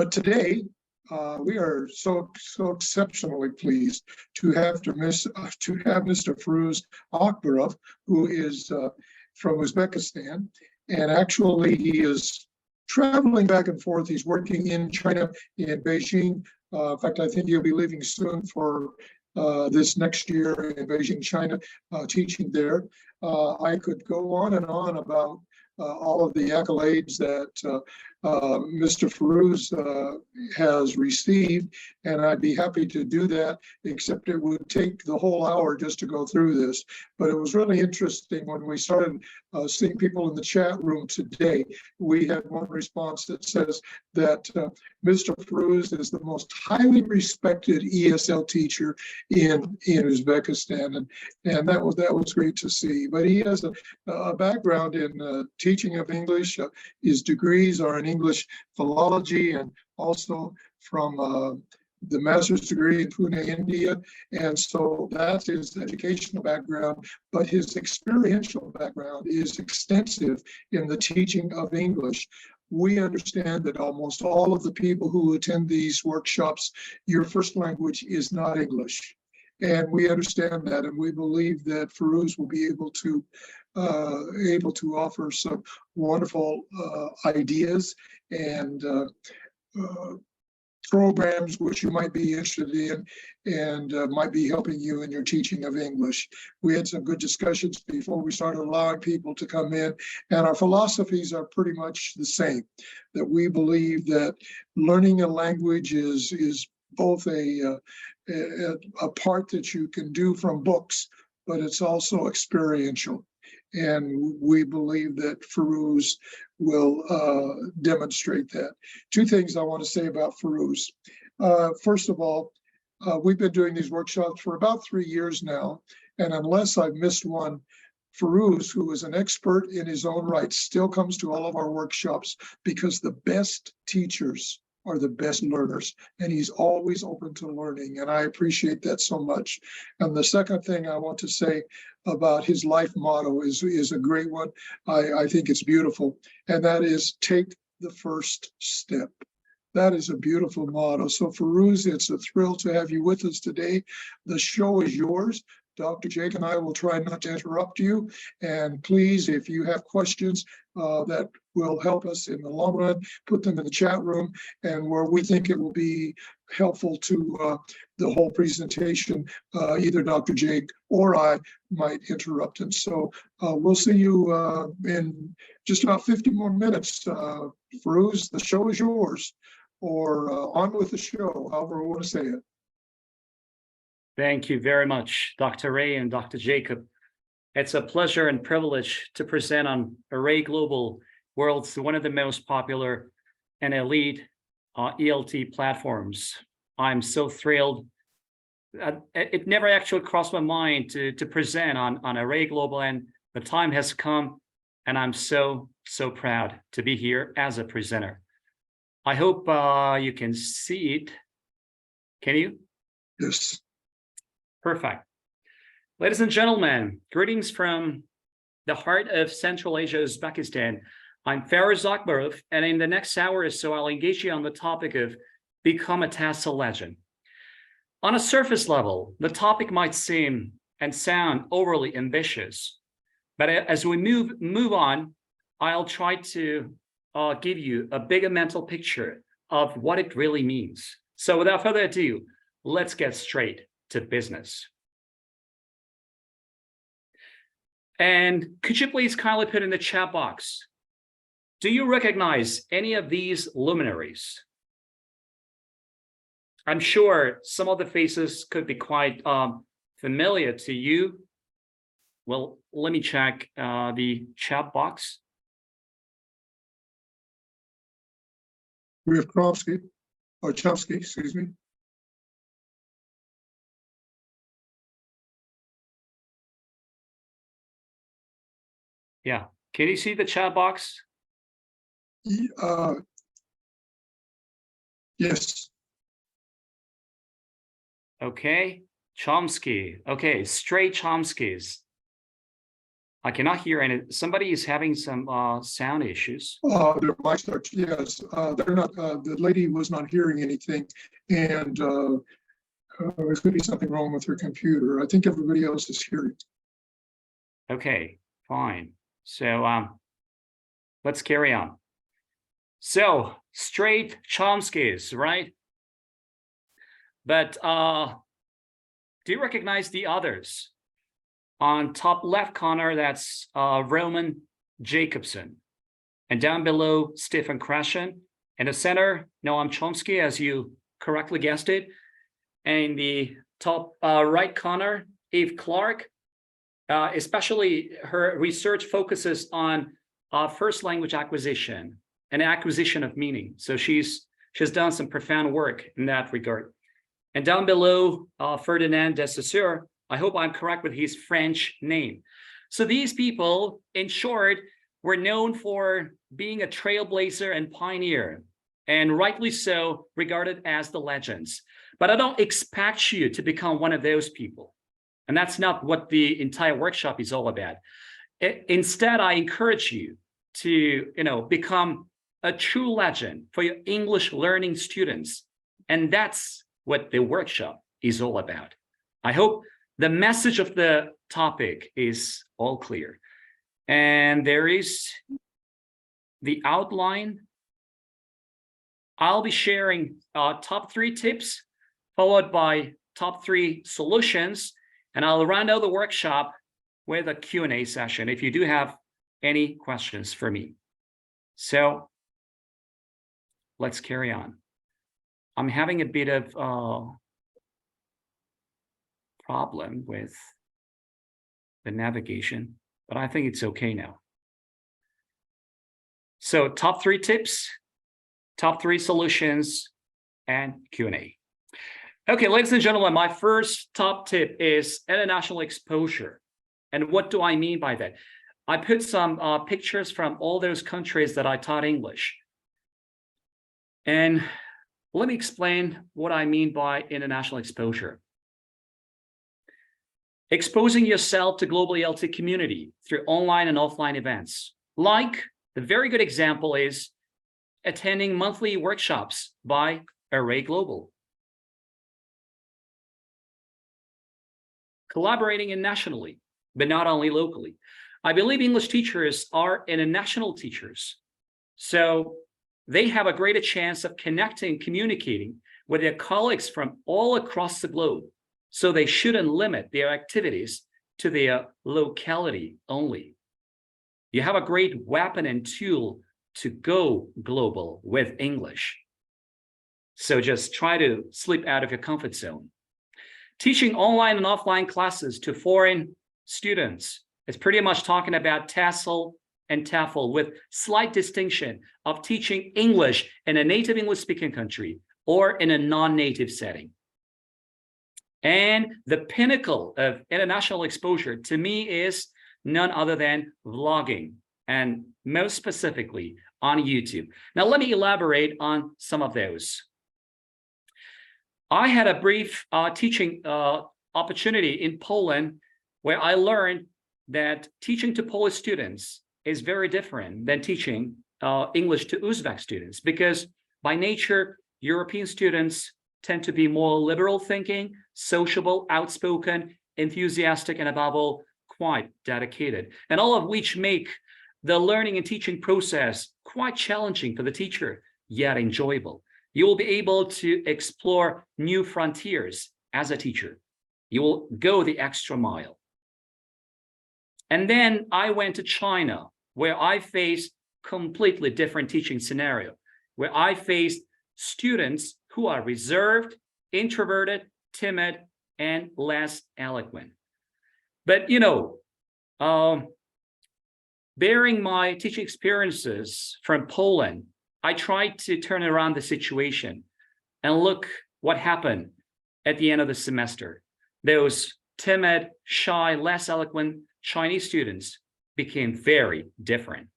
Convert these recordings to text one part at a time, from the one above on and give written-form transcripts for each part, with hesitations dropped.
But today, we are so exceptionally pleased to have Mr. Feruz Akbarov, who is from Uzbekistan, and actually he is traveling back and forth. He's working in China, in Beijing. In fact, I think he'll be leaving soon for this next year in Beijing, China, teaching there. I could go on and on about all of the accolades that Mr. Feruz has received, and I'd be happy to do that, except it would take the whole hour just to go through this. But it was really interesting when we started seeing people in the chat room today. We had one response that says that Mr. Feruz is the most highly respected ESL teacher in Uzbekistan, and that was great to see. But he has a background in teaching of English. His degrees are in English philology and also from the master's degree in Pune, India. And so that's his educational background, but his experiential background is extensive in the teaching of English. We understand that almost all of the people who attend these workshops, your first language is not English. And we understand that, and we believe that Feruz will be able to offer some wonderful ideas and programs which you might be interested in and might be helping you in your teaching of English. We had some good discussions before we started allowing people to come in, and our philosophies are pretty much the same, that we believe that learning a language is both a part that you can do from books, but it's also experiential. And we believe that Feruz will demonstrate that. Two things I want to say about Feruz. First of all, we've been doing these workshops for about 3 years now, and unless I've missed one, Feruz, who is an expert in his own right, still comes to all of our workshops because the best teachers are the best learners, and he's always open to learning, and I appreciate that so much. And the second thing I want to say about his life motto is a great one. I think it's beautiful, and that is take the first step. That is a beautiful motto. So Feruz, it's a thrill to have you with us today. The show is yours. Dr. Jake and I will try not to interrupt you. And please, if you have questions that will help us in the long run, put them in the chat room, and where we think it will be helpful to the whole presentation, either Dr. Jake or I might interrupt. And so we'll see you in just about 50 more minutes. Feruz, the show is yours, or on with the show, however we want to say it. Thank you very much, Dr. Ray and Dr. Jacob. It's a pleasure and privilege to present on Array Global, world's one of the most popular and elite ELT platforms. I'm so thrilled. It never actually crossed my mind to present on Array Global, and the time has come, and I'm so proud to be here as a presenter. I hope you can see it. Can you? Yes. Perfect. Ladies and gentlemen, greetings from the heart of Central Asia, Uzbekistan. I'm Feruz Akbarov, and in the next hour or so, I'll engage you on the topic of become a TESL legend. On a surface level, the topic might seem and sound overly ambitious, but as we move on, I'll try to give you a bigger mental picture of what it really means. So without further ado, let's get straight to business. And could you please kindly put in the chat box, do you recognize any of these luminaries? I'm sure some of the faces could be quite familiar to you. Well, let me check the chat box. We have Chomsky, excuse me. Yeah, can you see the chat box? Yes. Okay, Chomsky. Okay, straight Chomskys. I cannot hear any. Somebody is having some sound issues. Their mics are, yes, they're not, the lady was not hearing anything. And there could be something wrong with her computer. I think everybody else is hearing. Okay, fine. So let's carry on. So straight Chomskys, right? But do you recognize the others? On top left corner, that's Roman Jacobson. And down below, Stephen Krashen. In the center, Noam Chomsky, as you correctly guessed it. And in the top right corner, Eve Clark. Especially her research focuses on first language acquisition and acquisition of meaning. So she's done some profound work in that regard. And down below, Ferdinand de Saussure, I hope I'm correct with his French name. So these people, in short, were known for being a trailblazer and pioneer, and rightly so regarded as the legends. But I don't expect you to become one of those people. And that's not what the entire workshop is all about. Instead, I encourage you to, become a true legend for your English learning students. And that's what the workshop is all about. I hope the message of the topic is all clear. And there is the outline. I'll be sharing top 3 tips, followed by top 3 solutions. And I'll round out the workshop with a Q&A session if you do have any questions for me. So let's carry on. I'm having a bit of problem with the navigation, but I think it's okay now. So top 3 tips, top 3 solutions, and Q&A. Okay, ladies and gentlemen, my first top tip is international exposure. And what do I mean by that? I put some pictures from all those countries that I taught English. And let me explain what I mean by international exposure. Exposing yourself to global ELT community through online and offline events. Like, the very good example is attending monthly workshops by Array Global. Collaborating internationally, but not only locally. I believe English teachers are international teachers. So they have a greater chance of connecting, communicating with their colleagues from all across the globe. So they shouldn't limit their activities to their locality only. You have a great weapon and tool to go global with English. So just try to slip out of your comfort zone. Teaching online and offline classes to foreign students is pretty much talking about TESL and TEFL, with slight distinction of teaching English in a native English speaking country or in a non-native setting. And the pinnacle of international exposure to me is none other than vlogging, and most specifically on YouTube. Now, let me elaborate on some of those. I had a brief teaching opportunity in Poland where I learned that teaching to Polish students is very different than teaching English to Uzbek students, because by nature, European students tend to be more liberal thinking, sociable, outspoken, enthusiastic, and above all, quite dedicated, and all of which make the learning and teaching process quite challenging for the teacher, yet enjoyable. You will be able to explore new frontiers as a teacher. You will go the extra mile. And then I went to China, where I faced completely different teaching scenario, where I faced students who are reserved, introverted, timid, and less eloquent. But, bearing my teaching experiences from Poland, I tried to turn around the situation and look what happened at the end of the semester. Those timid, shy, less eloquent Chinese students became very different.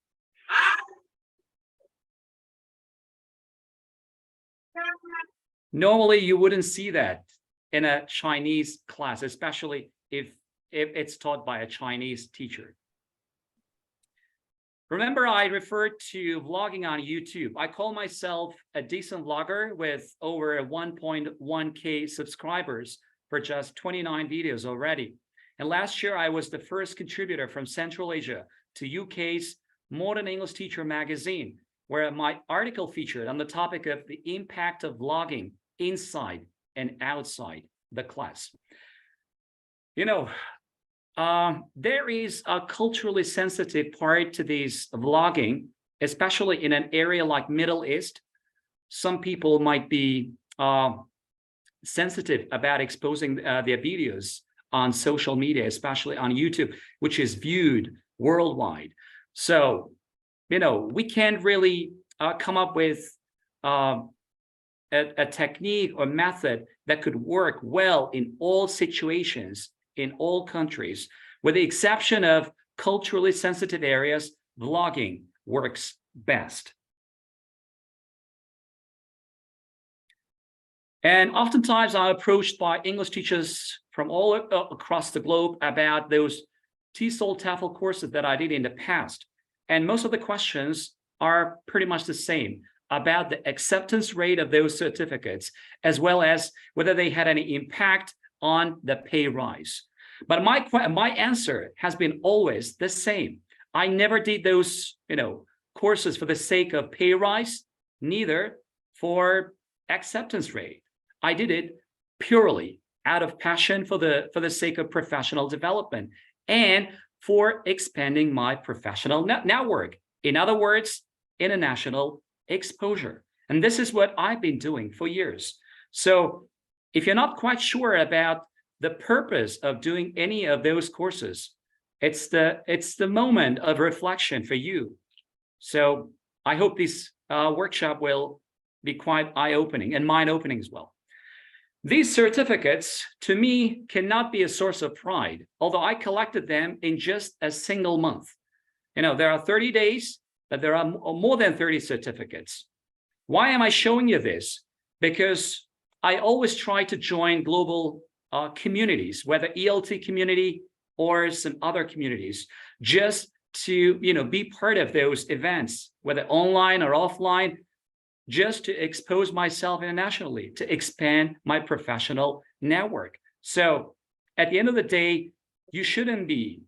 Normally, you wouldn't see that in a Chinese class, especially if it's taught by a Chinese teacher. Remember, I referred to vlogging on YouTube. I call myself a decent vlogger with over 1.1K subscribers for just 29 videos already. And last year, I was the first contributor from Central Asia to UK's Modern English Teacher magazine, where my article featured on the topic of the impact of vlogging inside and outside the class. You know, there is a culturally sensitive part to this vlogging, especially in an area like Middle East. Some people might be sensitive about exposing their videos on social media, especially on YouTube, which is viewed worldwide. So, you know, we can't really come up with a technique or method that could work well in all situations, in all countries. With the exception of culturally sensitive areas, vlogging works best. And oftentimes I'm approached by English teachers from all across the globe about those TESL TEFL courses that I did in the past. And most of the questions are pretty much the same about the acceptance rate of those certificates, as well as whether they had any impact on the pay rise. But my answer has been always the same. I never did those, courses for the sake of pay rise, neither for acceptance rate. I did it purely out of passion for the sake of professional development and for expanding my professional network. In other words, international exposure. And this is what I've been doing for years. So if you're not quite sure about the purpose of doing any of those courses, it's the moment of reflection for you. So I hope this workshop will be quite eye-opening and mind-opening as well. These certificates, to me, cannot be a source of pride, although I collected them in just a single month. There are 30 days, but there are more than 30 certificates. Why am I showing you this? Because I always try to join global communities, whether ELT community or some other communities, just to be part of those events, whether online or offline, just to expose myself internationally, to expand my professional network. So at the end of the day, you shouldn't be,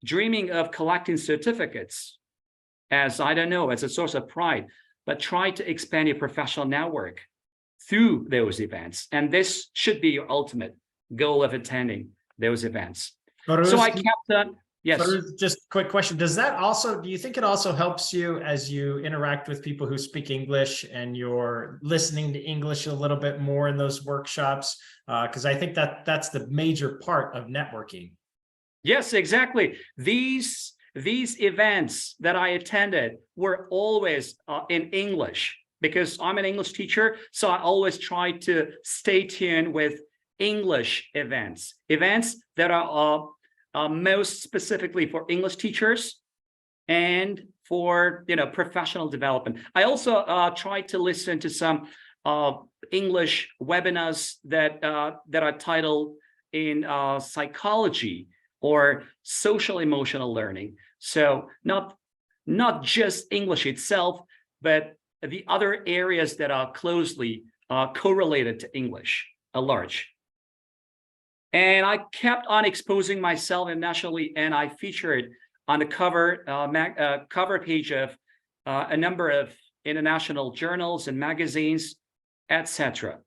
dreaming of collecting certificates as, as a source of pride, but try to expand your professional network through those events. And this should be your ultimate goal of attending those events. Feruz, so I kept on. Yes. Feruz, just a quick question. Do you think it also helps you as you interact with people who speak English and you're listening to English a little bit more in those workshops? Because I think that's the major part of networking. Yes, exactly. These events that I attended were always in English because I'm an English teacher. So I always try to stay tuned with English events that are most specifically for English teachers and for professional development. I also try to listen to some English webinars that are titled in psychology or social emotional learning. So not just English itself, but the other areas that are closely correlated to English at large. And I kept on exposing myself internationally, and I featured on the cover page of a number of international journals and magazines, etc.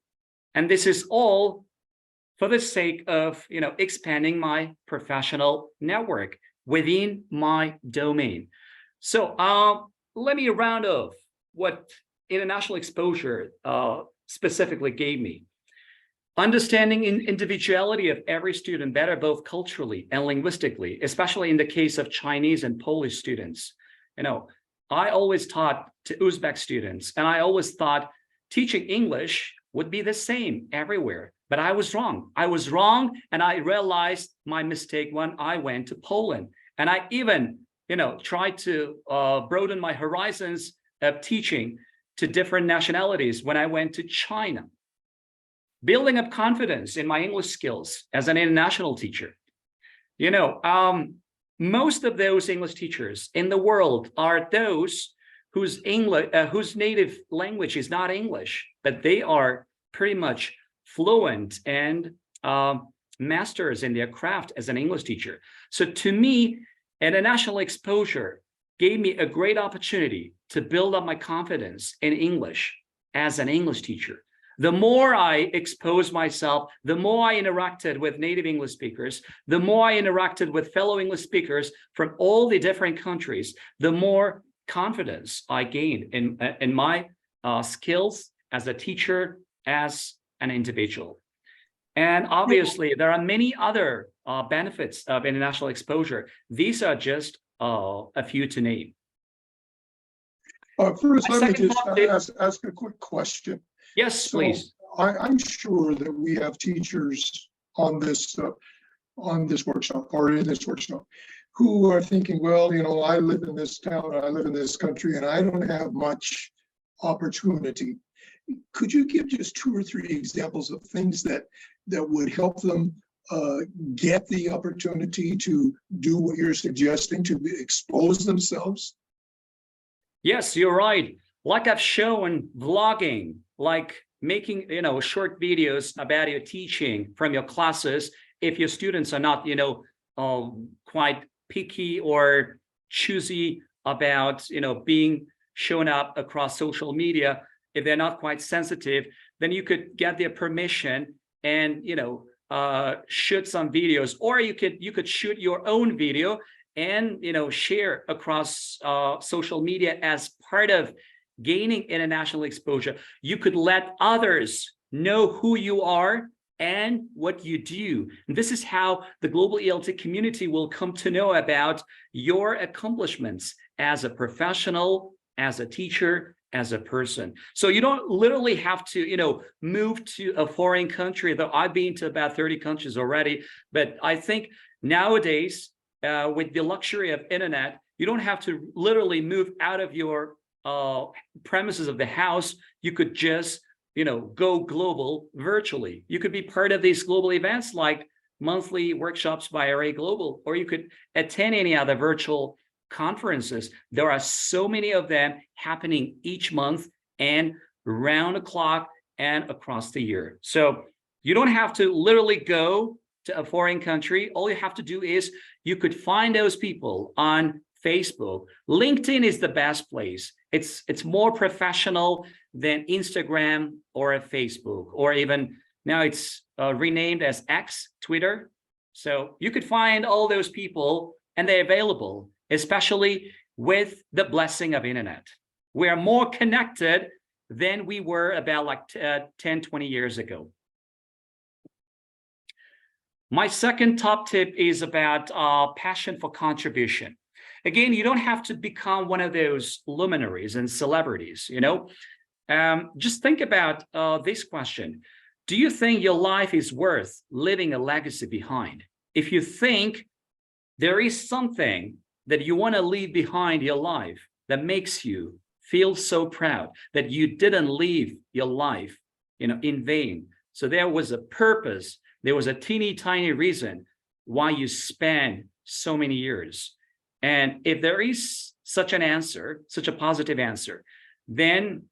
And this is all for the sake of expanding my professional network within my domain. So let me round off what international exposure specifically gave me. Understanding individuality of every student better, both culturally and linguistically, especially in the case of Chinese and Polish students. I always taught to Uzbek students, and I always thought teaching English would be the same everywhere. But I was wrong. And I realized my mistake when I went to Poland. And I even, tried to broaden my horizons of teaching to different nationalities when I went to China. Building up confidence in my English skills as an international teacher. most of those English teachers in the world are those whose native language is not English, but they are pretty much fluent and masters in their craft as an English teacher. So to me, international exposure gave me a great opportunity to build up my confidence in English as an English teacher. The more I exposed myself, the more I interacted with native English speakers, the more I interacted with fellow English speakers from all the different countries, the more confidence I gained in my skills as a teacher, as an individual. And obviously, there are many other benefits of international exposure. These are just a few to name. First, let me just ask a quick question. Yes, please. I'm sure that we have teachers on this workshop or in this workshop who are thinking, well, you know, I live in this town, I live in this country, and I don't have much opportunity. Could you give just 2 or 3 examples of things that would help them get the opportunity to do what you're suggesting, to expose themselves? Yes, you're right. Like I've shown, vlogging, like making, you know, short videos about your teaching from your classes. If your students are not, you know, quite picky or choosy about, you know, being shown up across social media, if they're not quite sensitive, then you could get their permission and, you know, shoot some videos, or you could shoot your own video and, you know, share across social media as part of gaining international exposure. You could let others know who you are and what you do. And this is how the global ELT community will come to know about your accomplishments as a professional, as a teacher, as a person. So you don't literally have to, you know, move to a foreign country, though I've been to about 30 countries already. But I think nowadays, with the luxury of internet, you don't have to literally move out of your premises of the house. You could just, you know, go global virtually. You could be part of these global events like monthly workshops by Array Global, or you could attend any other virtual conferences. There are so many of them happening each month and round the clock and across the year. So you don't have to literally go to a foreign country. All you have to do is you could find those people on Facebook. LinkedIn is the best place. It's more professional than Instagram or a Facebook, or even now it's renamed as X, Twitter. So you could find all those people and they're available, especially with the blessing of internet. We are more connected than we were about like 10, 20 years ago. My second top tip is about passion for contribution. Again, you don't have to become one of those luminaries and celebrities, you know. Just think about this question. Do you think your life is worth leaving a legacy behind? If you think there is something that you want to leave behind your life that makes you feel so proud that you didn't leave your life, you know, in vain. So there was a purpose. There was a teeny tiny reason why you spent so many years. And if there is such an answer, such a positive answer, then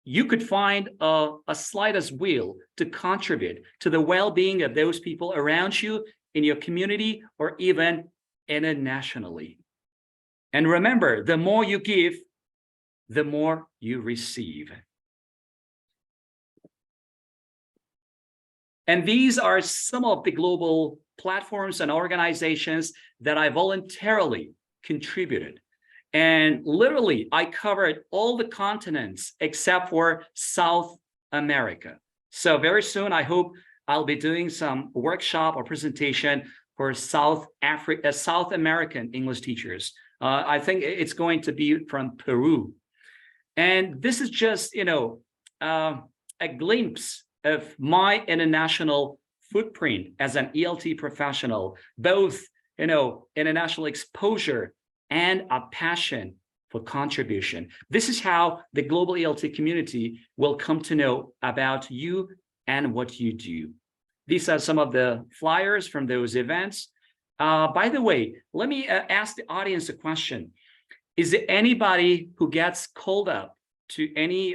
you could find a slightest will to contribute to the well-being of those people around you in your community or even internationally. And remember, the more you give, the more you receive. And these are some of the global platforms and organizations that I voluntarily contributed. And literally, I covered all the continents except for South America. So very soon, I hope I'll be doing some workshop or presentation for South American English teachers. I think it's going to be from Peru. And this is just, you know, a glimpse of my international footprint as an ELT professional, both, you know, international exposure and a passion for contribution. This is how the global ELT community will come to know about you and what you do. These are some of the flyers from those events. By the way, let me ask the audience a question. Is there anybody who gets called up to any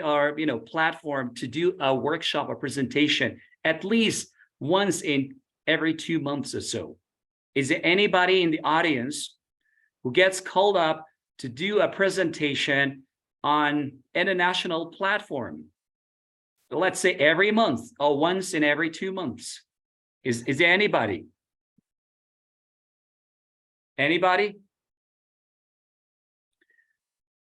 platform to do a workshop or presentation at least once in every 2 months or so? Is there anybody in the audience who gets called up to do a presentation on international platform? Let's say every month or once in every 2 months. Is there anybody? Anybody?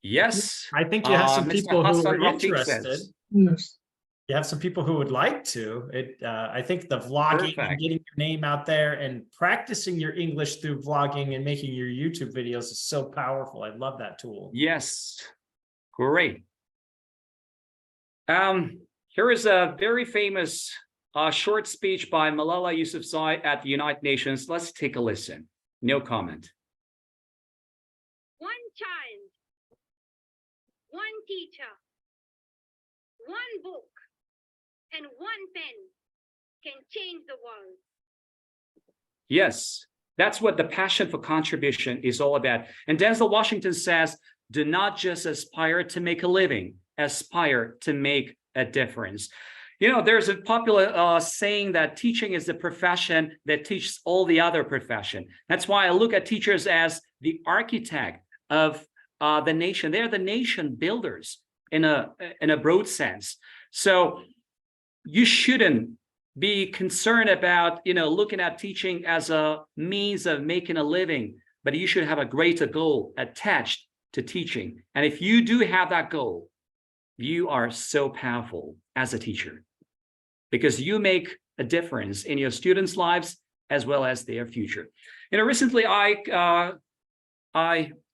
Yes. I think you have some Mr. people who Hassan are Rafiq interested. says. Yes. You have some people who would like to. I think the vlogging and Perfect. getting your name out there and practicing your English through vlogging and making your YouTube videos is so powerful. I love that tool. Yes. Great. Here is a very famous short speech by Malala Yousafzai at the United Nations. Let's take a listen. No comment. One child, one teacher, one book, and one pen can change the world. Yes, that's what the passion for contribution is all about. And Denzel Washington says, do not just aspire to make a living, aspire to make a difference. You know, there's a popular saying that teaching is the profession that teaches all the other profession. That's why I look at teachers as the architect of the nation. They're the nation builders in a broad sense. So you shouldn't be concerned about, looking at teaching as a means of making a living, but you should have a greater goal attached to teaching. And if you do have that goal, you are so powerful as a teacher because you make a difference in your students' lives as well as their future. Recently I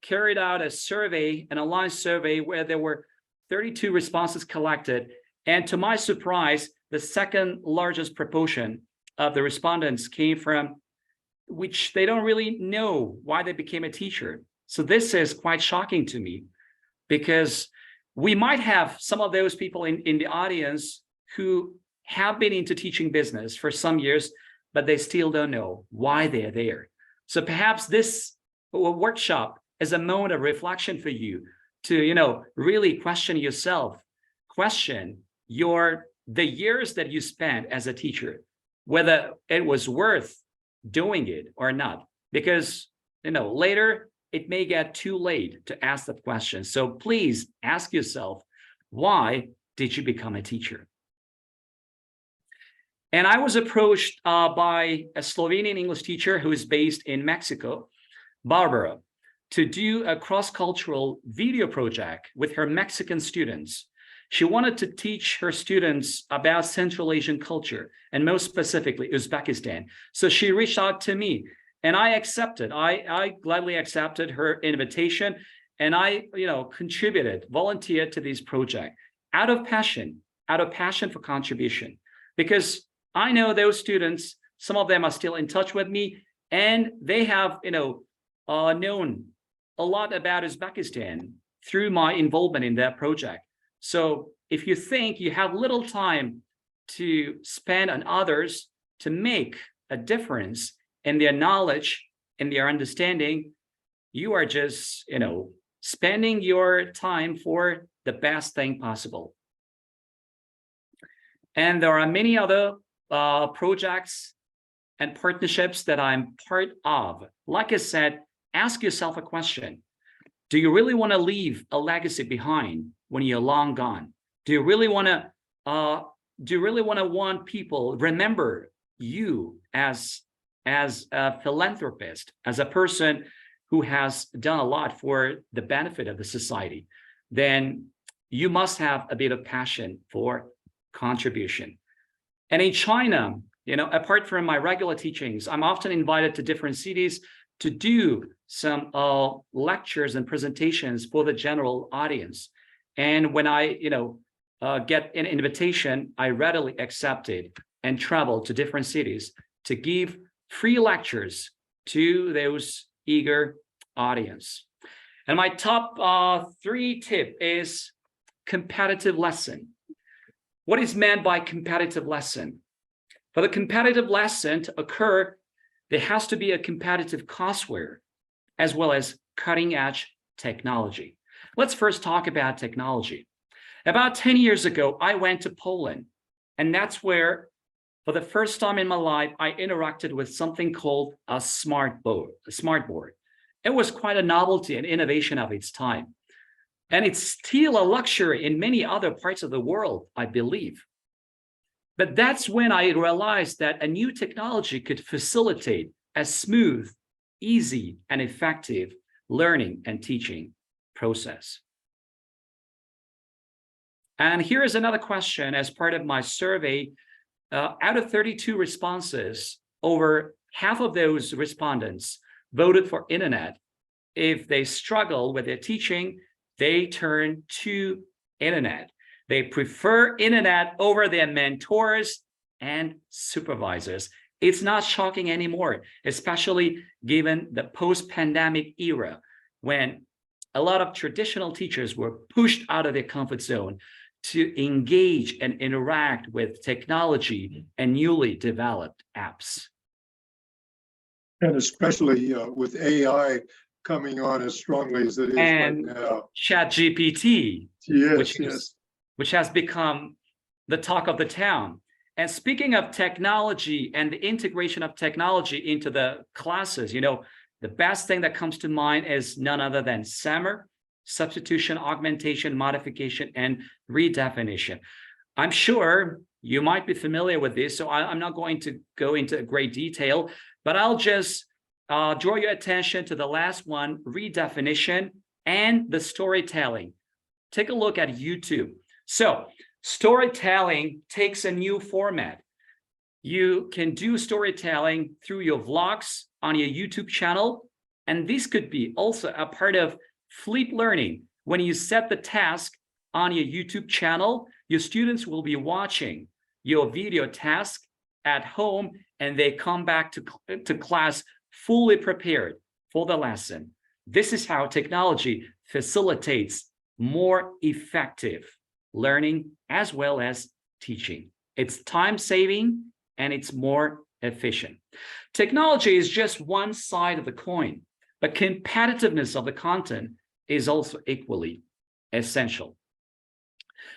carried out a survey, an online survey, where there were 32 responses collected. And to my surprise, the second largest proportion of the respondents came from which they don't really know why they became a teacher. So this is quite shocking to me because we might have some of those people in the audience who have been into teaching business for some years, but they still don't know why they're there. So perhaps this workshop is a moment of reflection for you to, really question yourself, question the years that you spent as a teacher, whether it was worth doing it or not, because, later it may get too late to ask that question. So please ask yourself, why did you become a teacher? And I was approached by a Slovenian English teacher who is based in Mexico, Barbara, to do a cross-cultural video project with her Mexican students. She wanted to teach her students about Central Asian culture, and most specifically Uzbekistan. So she reached out to me, and I accepted. I gladly accepted her invitation, and I, volunteered to this project out of passion for contribution, because I know those students, some of them are still in touch with me, and they have, known a lot about Uzbekistan through my involvement in that project. So if you think you have little time to spend on others to make a difference in their knowledge and their understanding, you are just, spending your time for the best thing possible. And there are many other projects and partnerships that I'm part of. Like I said, ask yourself a question. Do you really want to leave a legacy behind when you're long gone? Do you really want to want people remember you as a philanthropist, as a person who has done a lot for the benefit of the society? Then you must have a bit of passion for contribution. And in China, apart from my regular teachings, I'm often invited to different cities to do some lectures and presentations for the general audience. And when I, get an invitation, I readily accept it and travel to different cities to give free lectures to those eager audience. And my top 3 tip is competitive lesson. What is meant by competitive lesson? For the competitive lesson to occur, there has to be a competitive courseware as well as cutting edge technology. Let's first talk about technology. About 10 years ago, I went to Poland, and that's where, for the first time in my life, I interacted with something called a smart board. It was quite a novelty and innovation of its time. And it's still a luxury in many other parts of the world, I believe. But that's when I realized that a new technology could facilitate a smooth, easy, and effective learning and teaching process. And here is another question as part of my survey. Out of 32 responses, over half of those respondents voted for internet. If they struggle with their teaching, they turn to internet. They prefer internet over their mentors and supervisors. It's not shocking anymore, especially given the post-pandemic era when a lot of traditional teachers were pushed out of their comfort zone to engage and interact with technology and newly developed apps. And especially with AI coming on as strongly as it is And right now. ChatGPT, Yes, which has become the talk of the town. And speaking of technology and the integration of technology into the classes, you know, the best thing that comes to mind is none other than SAMR, substitution, augmentation, modification, and redefinition. I'm sure you might be familiar with this, so I'm not going to go into great detail, but I'll just draw your attention to the last one, redefinition, and the storytelling. Take a look at YouTube. So storytelling takes a new format. You can do storytelling through your vlogs on your YouTube channel, and this could be also a part of flip learning. When you set the task on your YouTube channel, your students will be watching your video task at home, and they come back to class fully prepared for the lesson. This is how technology facilitates more effective learning as well as teaching. It's time-saving and it's more efficient. Technology is just one side of the coin, but competitiveness of the content is also equally essential.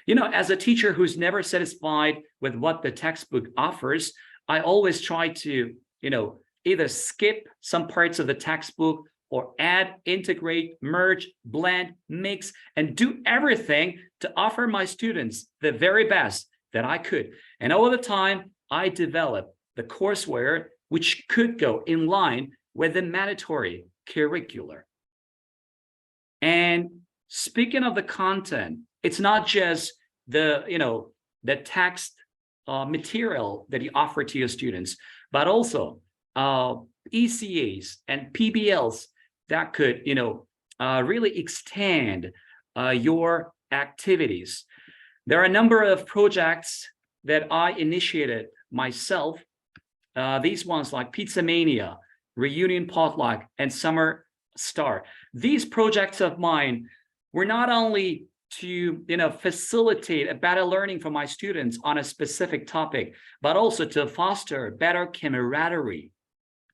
You know, as a teacher who's never satisfied with what the textbook offers, I always try to, you know, either skip some parts of the textbook or add, integrate, merge, blend, mix, and do everything to offer my students the very best that I could. And over the time, I developed the courseware which could go in line with the mandatory curricular. And speaking of the content, it's not just the, you know, the text material that you offer to your students, but also ECAs and PBLs that could, you know, really extend your activities. There are a number of projects that I initiated myself. These ones like Pizza Mania, Reunion Potluck, and Summer Star. These projects of mine were not only to, you know, facilitate a better learning for my students on a specific topic, but also to foster better camaraderie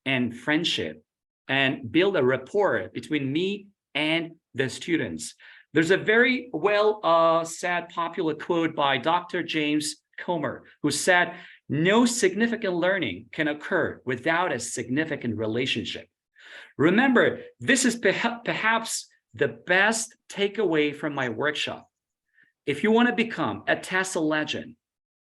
and friendship and build a rapport between me and the students. There's a very well said popular quote by Dr. James Comer, who said, "No significant learning can occur without a significant relationship." Remember, this is perhaps the best takeaway from my workshop. If you want to become a TESL legend,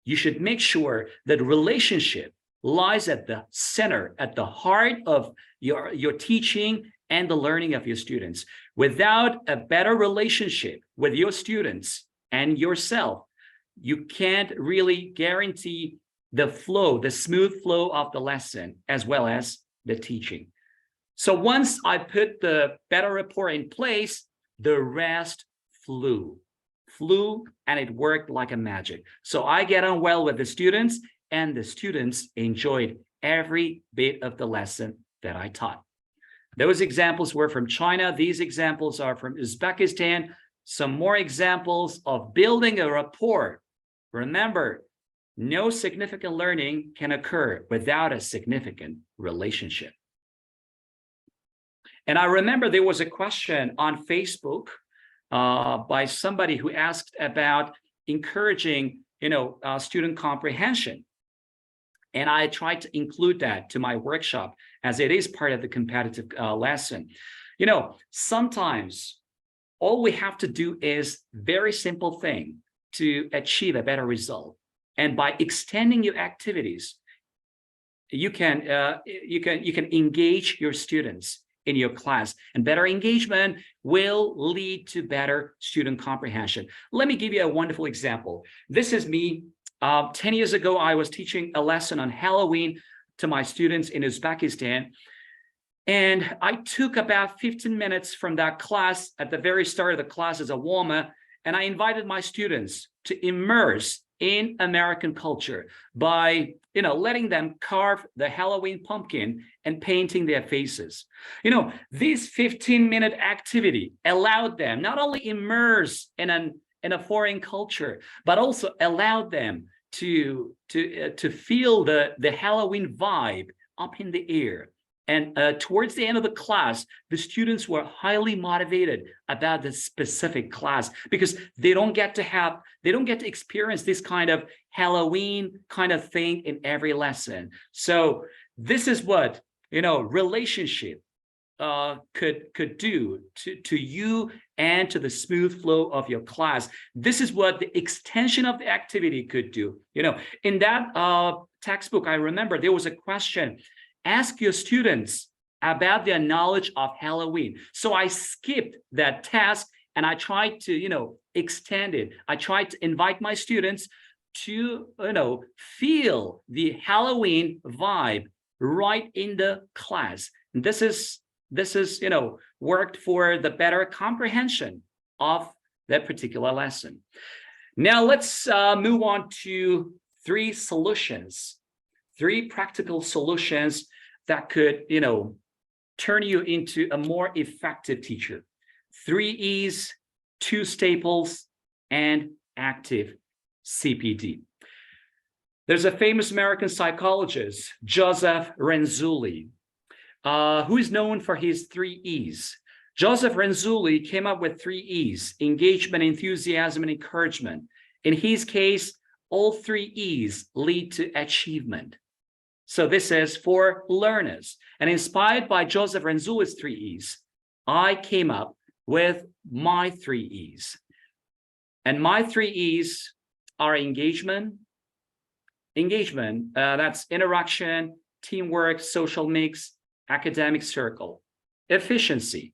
you should make sure that relationship lies at the center, at the heart of your teaching and the learning of your students. Without a better relationship with your students and yourself, you can't really guarantee the flow, the smooth flow of the lesson, as well as the teaching. So once I put the better rapport in place, the rest flew, and it worked like a magic. So I get on well with the students, and the students enjoyed every bit of the lesson that I taught. Those examples were from China. These examples are from Uzbekistan. Some more examples of building a rapport. Remember, no significant learning can occur without a significant relationship. And I remember there was a question on Facebook by somebody who asked about encouraging, student comprehension. And I tried to include that to my workshop as it is part of the competitive lesson. Sometimes all we have to do is very simple thing to achieve a better result. And by extending your activities, you can engage your students in your class, and better engagement will lead to better student comprehension. Let me give you a wonderful example. This is me. 10 years ago, I was teaching a lesson on Halloween to my students in Uzbekistan. And I took about 15 minutes from that class at the very start of the class as a warm-up, and I invited my students to immerse in American culture by, letting them carve the Halloween pumpkin and painting their faces. This 15-minute activity allowed them not only immerse in a foreign culture, but also allowed them to feel the Halloween vibe up in the air. And towards the end of the class, the students were highly motivated about the specific class because they don't get to experience this kind of Halloween kind of thing in every lesson. So this is what, relationship could do to you and to the smooth flow of your class. This is what the extension of the activity could do. In that textbook, I remember there was a question. Ask your students about their knowledge of Halloween. So I skipped that task and I tried to, extend it. I tried to invite my students to, feel the Halloween vibe right in the class. And this is, worked for the better comprehension of that particular lesson. Now let's move on to three practical solutions that could, turn you into a more effective teacher. 3 E's, 2 staples, and active CPD. There's a famous American psychologist, Joseph Renzulli, who is known for his 3 E's. Joseph Renzulli came up with 3 E's: engagement, enthusiasm, and encouragement. In his case, all 3 E's lead to achievement. So this is for learners. And inspired by Joseph Renzulli's 3 E's, I came up with my 3 E's. And my 3 E's are engagement, that's interaction, teamwork, social mix, academic circle. Efficiency,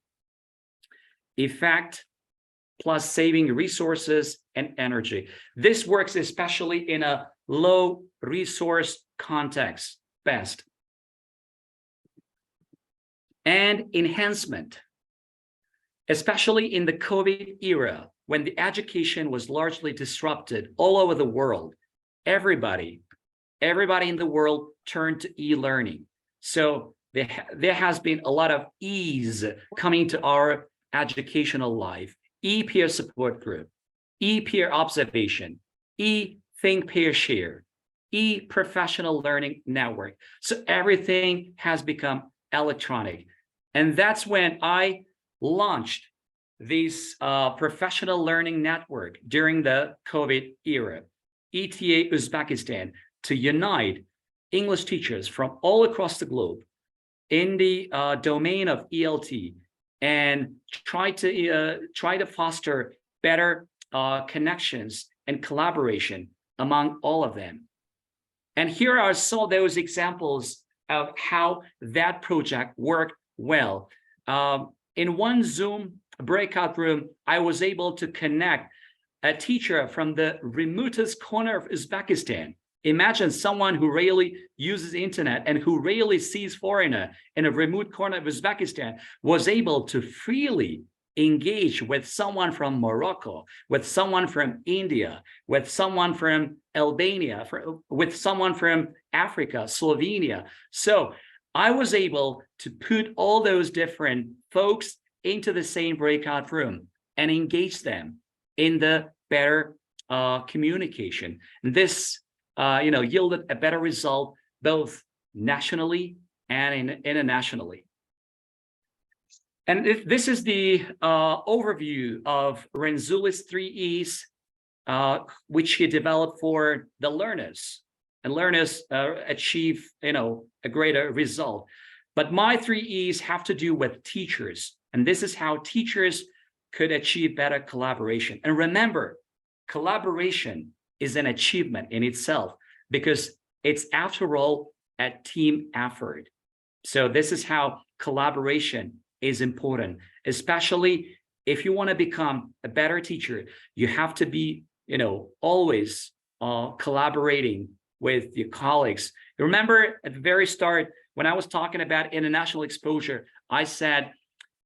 effect plus saving resources and energy. This works especially in a low resource context best. And enhancement, especially in the COVID era, when the education was largely disrupted all over the world. Everybody in the world turned to e-learning. So there has been a lot of ease coming to our educational life. E-peer support group, e-peer observation, e-think peer share, e-professional learning network. So everything has become electronic. And that's when I launched this professional learning network during the COVID era, ETA Uzbekistan, to unite English teachers from all across the globe in the domain of ELT and try to foster better connections and collaboration among all of them. And here are some of those examples of how that project worked well. In one Zoom breakout room, I was able to connect a teacher from the remotest corner of Uzbekistan. Imagine someone who rarely uses the internet and who rarely sees foreigner in a remote corner of Uzbekistan was able to freely engage with someone from Morocco, with someone from India, with someone from Albania, with someone from Africa, Slovenia. So I was able to put all those different folks into the same breakout room and engage them in the better communication. This yielded a better result both nationally and internationally. And this is the overview of Renzulli's 3 E's, which he developed for the learners, and learners achieve, a greater result. But my 3 E's have to do with teachers, and this is how teachers could achieve better collaboration. And remember, collaboration is an achievement in itself because it's, after all, a team effort. So this is how collaboration is important, especially if you want to become a better teacher. You have to be, always collaborating with your colleagues. Remember at the very start, when I was talking about international exposure, I said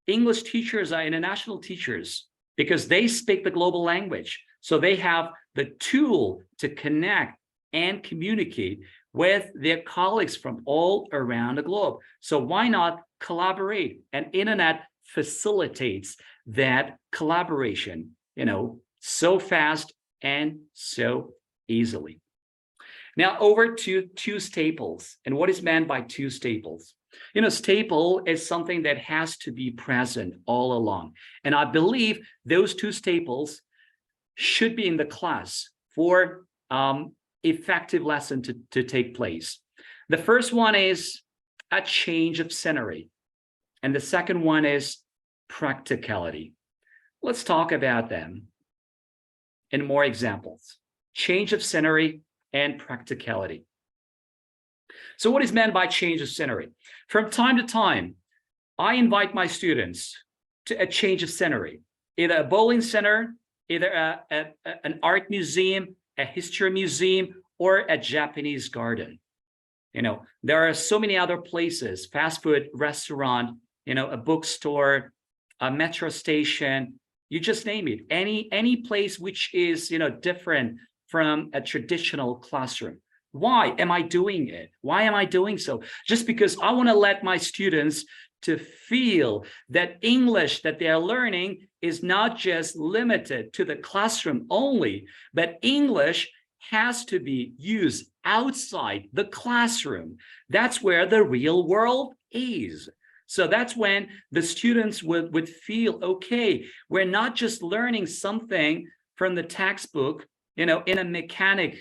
English teachers are international teachers because they speak the global language. So they have the tool to connect and communicate with their colleagues from all around the globe. So why not collaborate? And internet facilitates that collaboration, so fast and so easily. Now over to 2 staples. And what is meant by 2 staples? Staple is something that has to be present all along. And I believe those 2 staples should be in the class for effective lesson to take place. The first one is a change of scenery. And the second one is practicality. Let's talk about them in more examples. Change of scenery and practicality. So what is meant by change of scenery? From time to time, I invite my students to a change of scenery, either a bowling center, either an art museum, a history museum, or a Japanese garden. There are so many other places, fast food restaurant, a bookstore, a metro station, you just name it. Any place which is, different from a traditional classroom. Why am I doing it? Why am I doing so? Just because I want to let my students to feel that English that they are learning is not just limited to the classroom only, but English has to be used outside the classroom. That's where the real world is. So that's when the students would feel, okay, we're not just learning something from the textbook, in a mechanic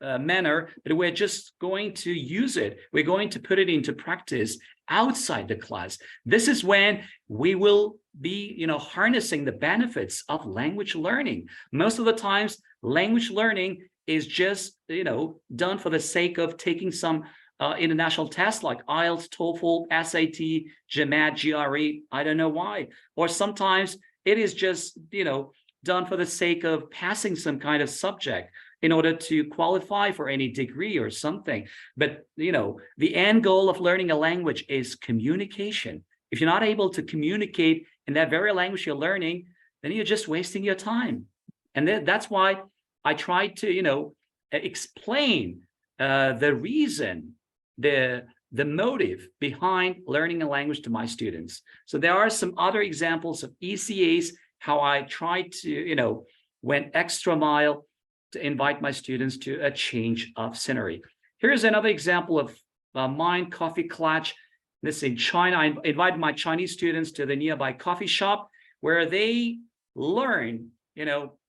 manner, but we're just going to use it. We're going to put it into practice outside the class. This is when we will be, harnessing the benefits of language learning. Most of the times, language learning is just, done for the sake of taking some international tests like IELTS, TOEFL, SAT, GMAT, GRE. I don't know why. Or sometimes it is just, done for the sake of passing some kind of subject in order to qualify for any degree or something. But, the end goal of learning a language is communication. If you're not able to communicate in that very language you're learning, then you're just wasting your time. And that's why I try to, explain the reason, the motive behind learning a language to my students. So there are some other examples of ECAs, how I try to, went extra mile to invite my students to a change of scenery. Here's another example of mine, coffee clutch. This is in China. I invited my Chinese students to the nearby coffee shop where they learn,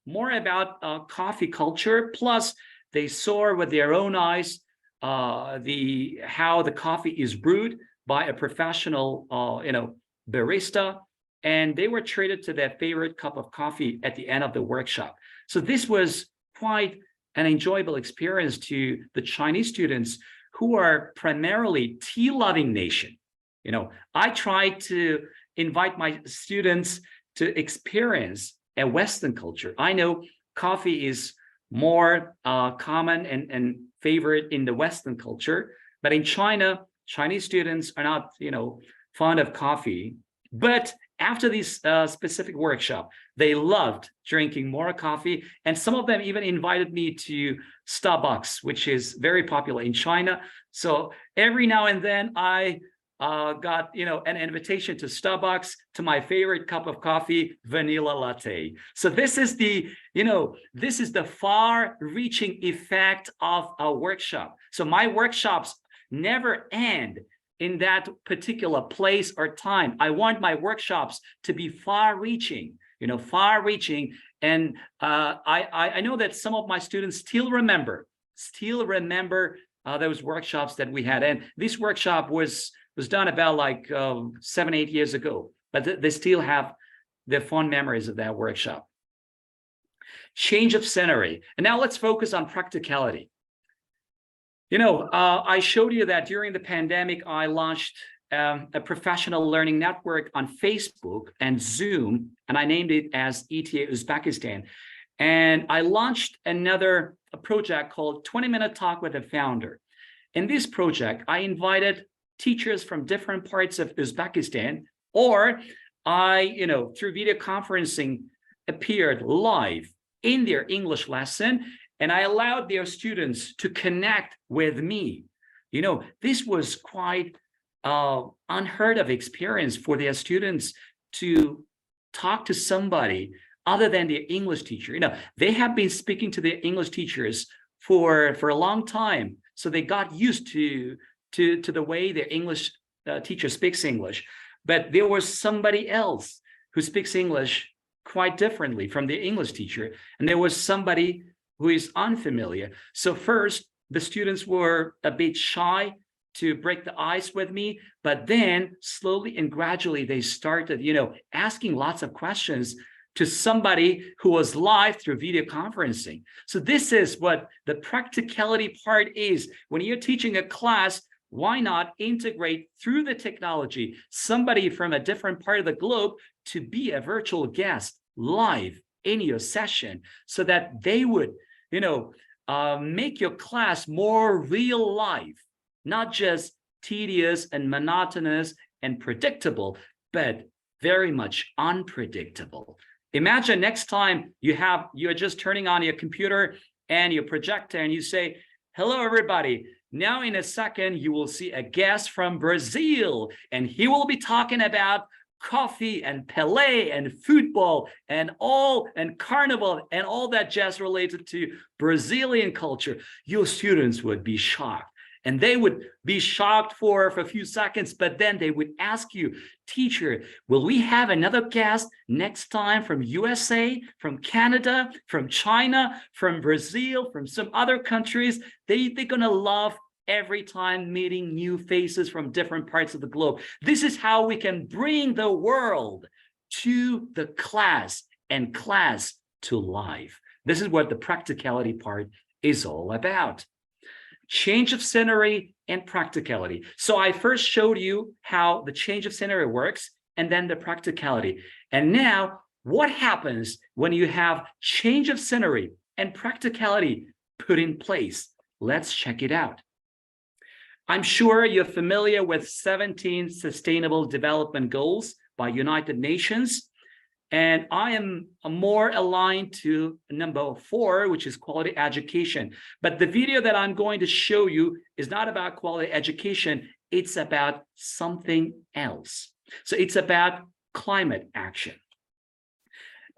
more about coffee culture. Plus, they saw with their own eyes how the coffee is brewed by a professional, barista, and they were treated to their favorite cup of coffee at the end of the workshop. So this was quite an enjoyable experience to the Chinese students who are primarily tea-loving nation. I try to invite my students to experience a Western culture. I know coffee is more common and favored in the Western culture, but in China, Chinese students are not, fond of coffee. But after this specific workshop, they loved drinking more coffee. And some of them even invited me to Starbucks, which is very popular in China. So every now and then I got, an invitation to Starbucks, to my favorite cup of coffee, vanilla latte. So this is the far-reaching effect of a workshop. So my workshops never end in that particular place or time. I want my workshops to be far-reaching, far-reaching. And I know that some of my students still remember those workshops that we had. And this workshop was done about like 7-8 years ago, but they still have their fond memories of that workshop. Change of scenery. And now let's focus on practicality. I showed you that during the pandemic, I launched a professional learning network on Facebook and Zoom, and I named it as ETA Uzbekistan. And I launched another project called 20-Minute Talk with a Founder. In this project, I invited teachers from different parts of Uzbekistan, or I, through video conferencing, appeared live in their English lesson, and I allowed their students to connect with me. This was quite unheard of experience for their students to talk to somebody other than their English teacher. They have been speaking to their English teachers for a long time, so they got used to the way their English teacher speaks English. But there was somebody else who speaks English quite differently from the English teacher, and there was somebody who is unfamiliar. So first, the students were a bit shy to break the ice with me, but then slowly and gradually they started, asking lots of questions to somebody who was live through video conferencing. So this is what the practicality part is. When you're teaching a class, why not integrate through the technology somebody from a different part of the globe to be a virtual guest live in your session, so that they would make your class more real life, not just tedious and monotonous and predictable, but very much unpredictable. Imagine next time you're just turning on your computer and your projector and you say, "Hello, everybody. Now in a second, you will see a guest from Brazil, and he will be talking about coffee and Pelé and football and carnival and all that jazz related to Brazilian culture." Your students would be shocked, and they would be shocked for a few seconds, but then they would ask you, "Teacher, will we have another guest next time from USA, from Canada, from China, from Brazil, from some other countries?" They're gonna love every time meeting new faces from different parts of the globe. This is how we can bring the world to the class and class to life. This is what the practicality part is all about. Change of scenery and practicality. So I first showed you how the change of scenery works, and then the practicality. And now, what happens when you have change of scenery and practicality put in place? Let's check it out. I'm sure you're familiar with 17 Sustainable Development Goals by United Nations. And I am more aligned to number 4, which is quality education. But the video that I'm going to show you is not about quality education. It's about something else. So it's about climate action.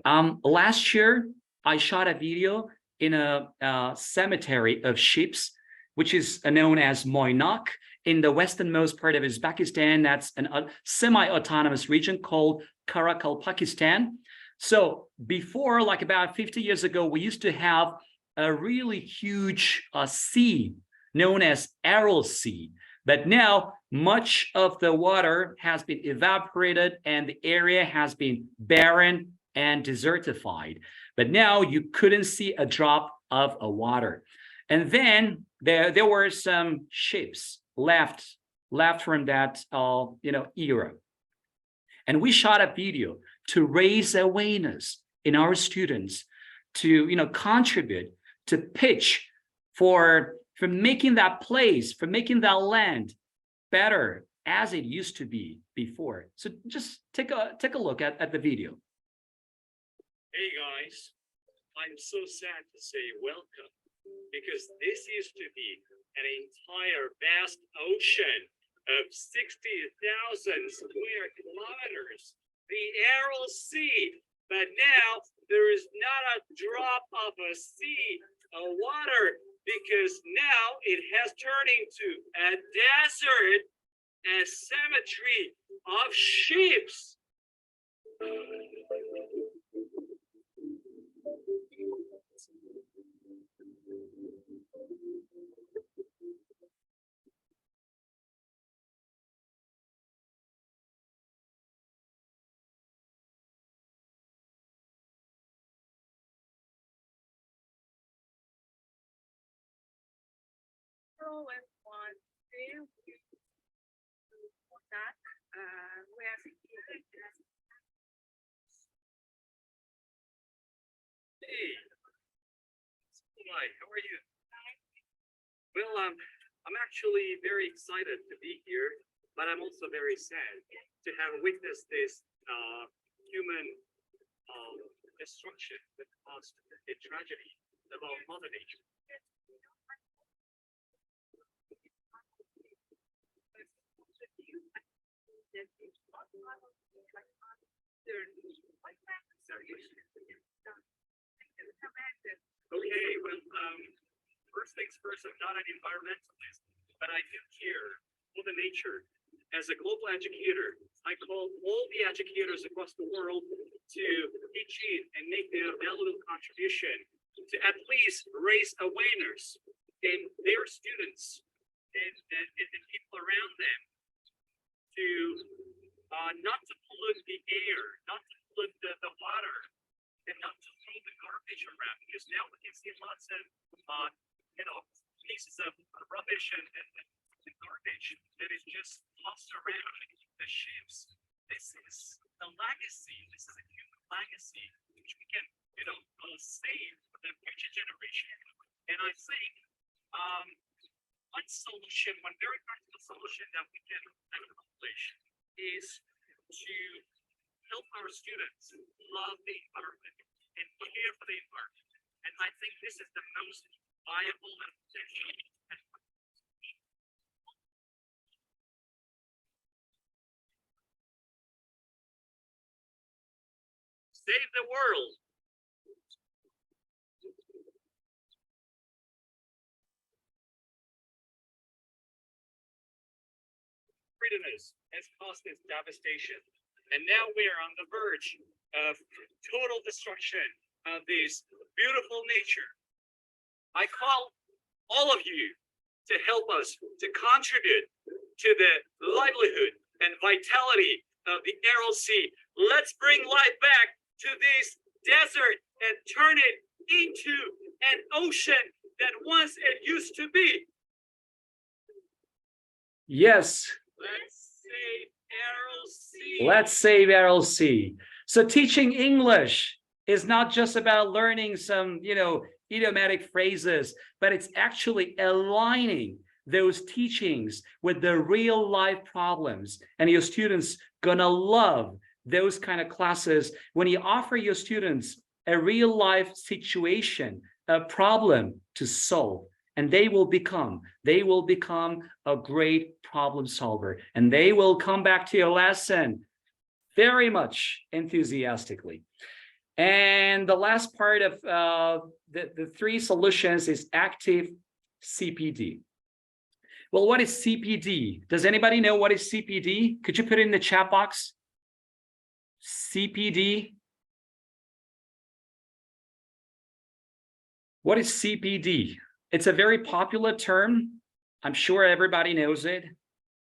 Last year, I shot a video in a cemetery of sheep, which is known as Moynak, in the westernmost part of Uzbekistan. That's a semi-autonomous region called Karakol, Pakistan. So before, like about 50 years ago, we used to have a really huge sea known as Aral Sea. But now much of the water has been evaporated and the area has been barren and desertified. But now you couldn't see a drop of water. And then there were some ships left from that era. And we shot a video to raise awareness in our students, to contribute, to pitch for making that place, for making that land better as it used to be before. So just take a look at the video. Hey guys, I'm so sad to say welcome, because this used to be an entire vast ocean of 60,000 square kilometers, the Aral Sea. But now there is not a drop of a sea of water because now it has turned into a desert, a cemetery of ships. Hey, hi, how are you? Well, I'm actually very excited to be here, but I'm also very sad to have witnessed this human destruction that caused a tragedy about Mother Nature. Okay, well, first things first, I'm not an environmentalist, but I do care for the nature. As a global educator, I call all the educators across the world to pitch in and make their valuable contribution to at least raise awareness in their students and the people around them to not to pollute the air, not to pollute the water, and not to throw the garbage around, because now we can see lots of pieces of rubbish and garbage that is just tossed around the ships. This is a legacy. This is a human legacy which we can save for the future generation. And I think one solution, one very practical solution that we can accomplish is to help our students love the environment and care for the environment. And I think this is the most viable and potential. Save the world. Freedomness has caused this devastation. And now we're on the verge of total destruction of this beautiful nature. I call all of you to help us to contribute to the livelihood and vitality of the Aral Sea. Let's bring life back to this desert and turn it into an ocean that once it used to be. Yes. Let's save Aral Sea. Let's save Aral Sea. So teaching English is not just about learning some, idiomatic phrases, but it's actually aligning those teachings with the real life problems. And your students gonna love those kind of classes when you offer your students a real life situation, a problem to solve. And they will become a great problem solver, and they will come back to your lesson very much enthusiastically. And the last part of the three solutions is active CPD. Well, what is CPD? Does anybody know what is CPD? Could you put it in the chat box? CPD. What is CPD? It's a very popular term. I'm sure everybody knows it,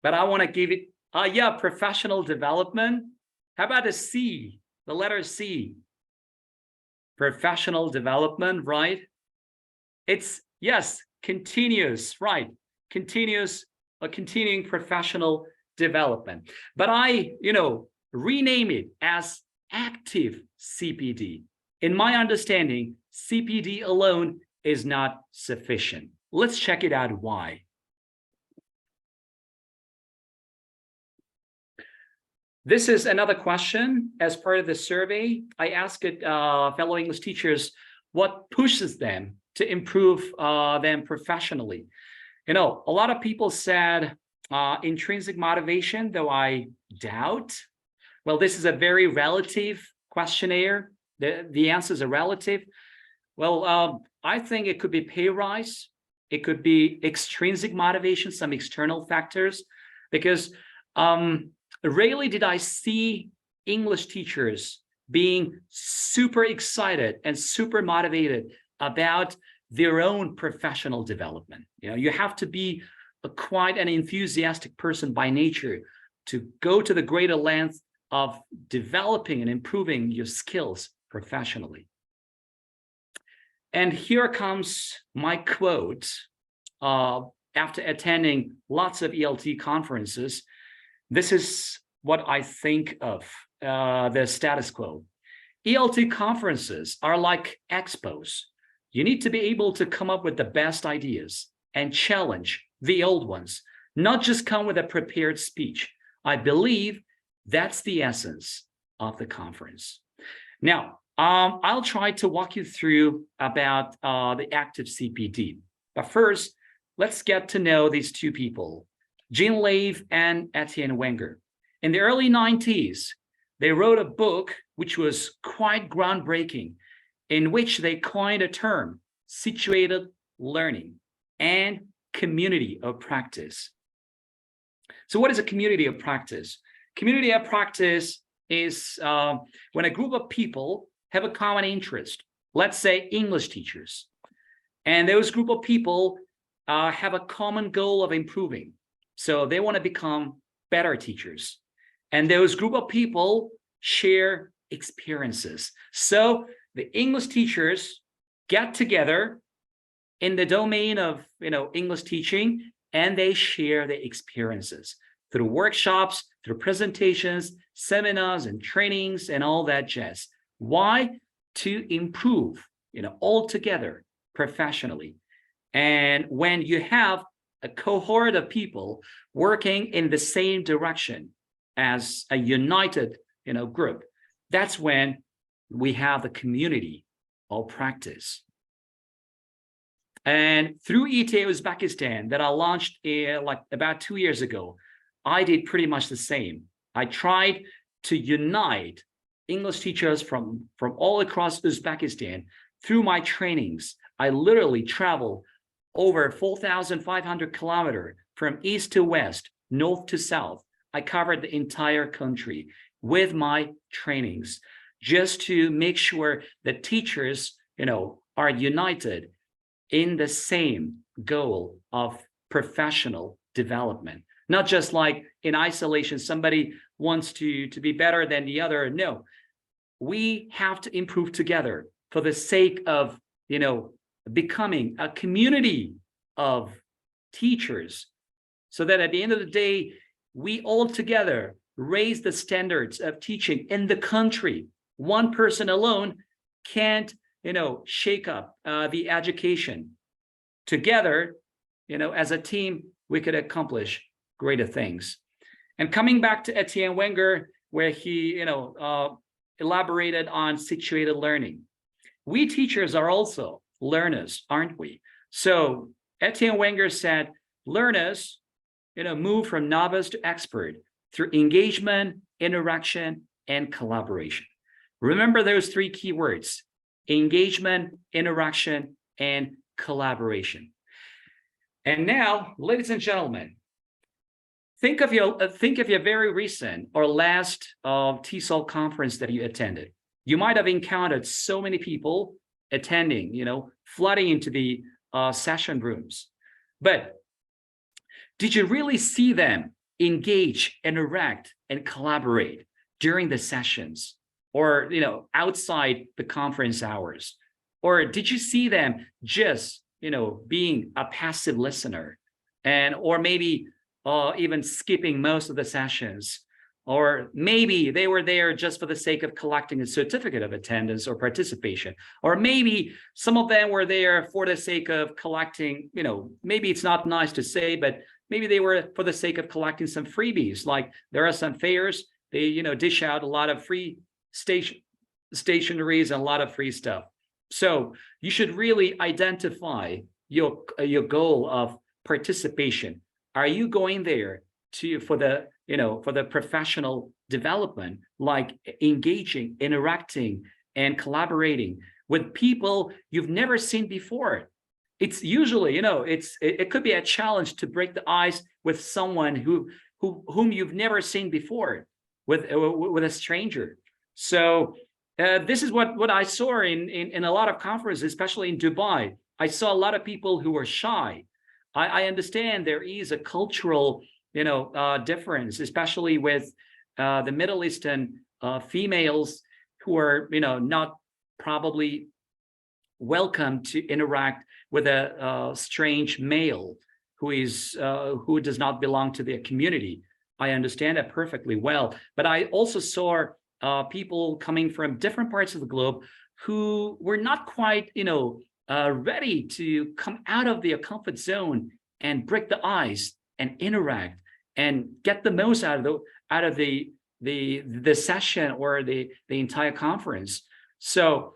but I want to give it, professional development. How about the C, the letter C? Professional development, right? It's, yes, continuous, right? Continuous, a continuing professional development. But I, rename it as active CPD. In my understanding, CPD alone is not sufficient. Let's check it out why. This is another question as part of the survey. I asked fellow English teachers what pushes them to improve them professionally. A lot of people said intrinsic motivation, though I doubt. Well, this is a very relative questionnaire. The answers are relative. Well, I think it could be pay rise. It could be extrinsic motivation, some external factors, because rarely did I see English teachers being super excited and super motivated about their own professional development. You know, you have to be quite an enthusiastic person by nature to go to the greater length of developing and improving your skills professionally. And here comes my quote after attending lots of ELT conferences. This is what I think of the status quo. ELT conferences are like expos. You need to be able to come up with the best ideas and challenge the old ones, not just come with a prepared speech. I believe that's the essence of the conference. Now, I'll try to walk you through about the active CPD. But first, let's get to know these two people, Jean Lave and Etienne Wenger. In the early 90s, they wrote a book which was quite groundbreaking, in which they coined a term, situated learning and community of practice. So what is a community of practice? Community of practice is when a group of people have a common interest, let's say English teachers, and those group of people have a common goal of improving. So they want to become better teachers. And those group of people share experiences. So the English teachers get together in the domain of English teaching, and they share their experiences through workshops, through presentations, seminars, and trainings, and all that jazz. Why? To improve, all together professionally. And when you have a cohort of people working in the same direction as a united, group, that's when we have the community of practice. And through ETA Uzbekistan that I launched like about 2 years ago, I did pretty much the same. I tried to unite English teachers from all across Uzbekistan through my trainings. I literally traveled over 4,500 kilometers from east to west, north to south. I covered the entire country with my trainings just to make sure that teachers, are united in the same goal of professional development. Not just like in isolation, somebody wants to be better than the other. No, we have to improve together for the sake of, becoming a community of teachers, so that at the end of the day, we all together raise the standards of teaching in the country. One person alone can't, shake up the education. Together, as a team, we could accomplish greater things. And coming back to Etienne Wenger, where he, elaborated on situated learning. We teachers are also learners, aren't we? So Etienne Wenger said, learners, move from novice to expert through engagement, interaction, and collaboration. Remember those three key words: engagement, interaction, and collaboration. And now, ladies and gentlemen, think of your very recent or last TESL conference that you attended. You might have encountered so many people attending, flooding into the session rooms. But did you really see them engage, interact, and collaborate during the sessions, or outside the conference hours? Or did you see them just being a passive listener, or maybe even skipping most of the sessions? Or maybe they were there just for the sake of collecting a certificate of attendance or participation. Or maybe some of them were there for the sake of collecting, maybe it's not nice to say, but maybe they were for the sake of collecting some freebies. Like there are some fairs, they, dish out a lot of free stationaries and a lot of free stuff. So you should really identify your goal of participation. Are you going there for the professional development, like engaging, interacting, and collaborating with people you've never seen before? It's usually, it could be a challenge to break the ice with someone whom you've never seen before, with a stranger. So this is what I saw in a lot of conferences, especially in Dubai. I saw a lot of people who were shy. I understand there is a cultural, difference, especially with the Middle Eastern females who are, not probably welcome to interact with a strange male who does not belong to their community. I understand that perfectly well. But I also saw people coming from different parts of the globe who were not quite, ready to come out of their comfort zone and break the ice and interact and get the most out of the session or the entire conference. So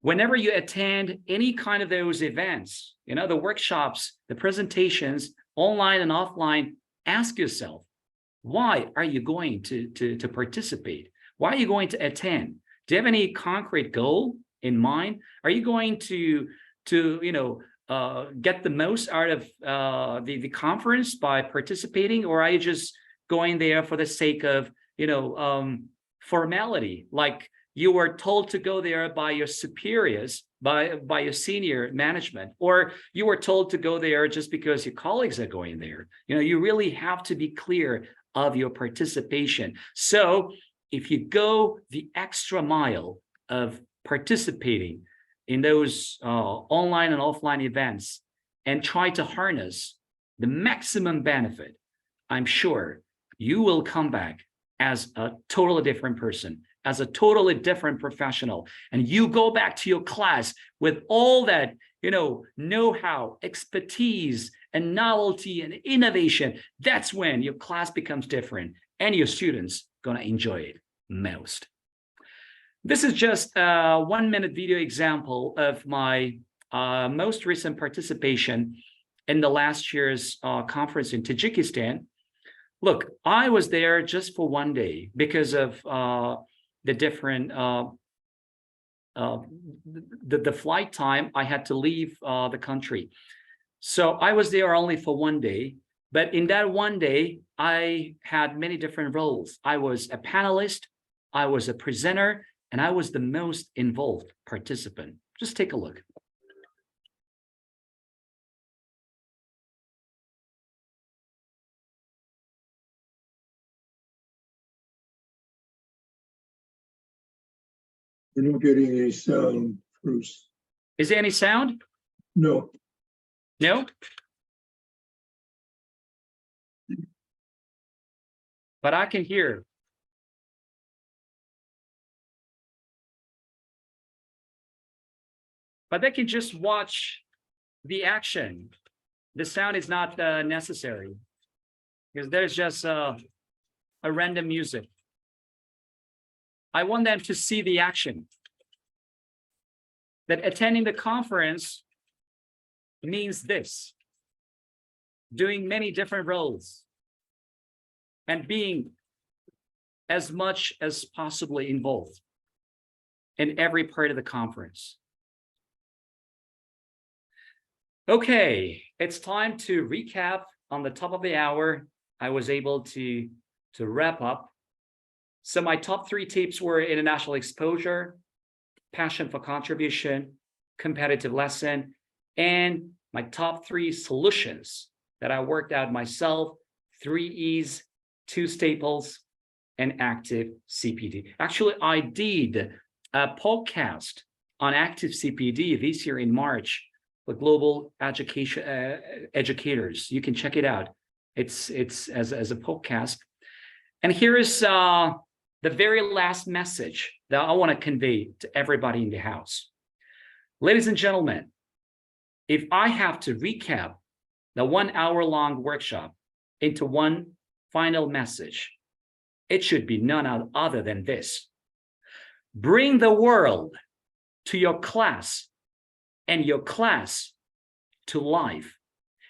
whenever you attend any kind of those events, the workshops, the presentations, online and offline, ask yourself, why are you going to participate? Why are you going to attend? Do you have any concrete goal in mind? Are you going to get the most out of the conference by participating, or are you just going there for the sake of formality, like you were told to go there by your superiors, by your senior management, or you were told to go there just because your colleagues are going there? You really have to be clear of your participation. So if you go the extra mile of participating in those online and offline events and try to harness the maximum benefit, I'm sure you will come back as a totally different person, as a totally different professional. And you go back to your class with all that, know-how, expertise, and novelty and innovation. That's when your class becomes different and your students gonna enjoy it most. This is just a 1-minute video example of my most recent participation in the last year's conference in Tajikistan. Look, I was there just for 1 day because of the different the flight time. I had to leave the country. So I was there only for 1 day, but in that 1 day, I had many different roles. I was a panelist, I was a presenter, and I was the most involved participant. Just take a look. We're not getting any sound, Bruce. Is there any sound? No. No? But I can hear. But they can just watch the action. The sound is not necessary because there's just a random music. I want them to see the action. That attending the conference means this: doing many different roles and being as much as possibly involved in every part of the conference. Okay, it's time to recap. On the top of the hour, I was able to wrap up. So my top 3 tips were international exposure, passion for contribution, competitive lesson, and my top 3 solutions that I worked out myself: 3 E's, 2 staples, and active CPD. Actually, I did a podcast on active CPD this year in March for global education educators. You can check it out. It's as a podcast. And here is the very last message that I want to convey to everybody in the house. Ladies and gentlemen, if I have to recap the 1 hour-long workshop into one final message, it should be none other than this: bring the world to your class and your class to life.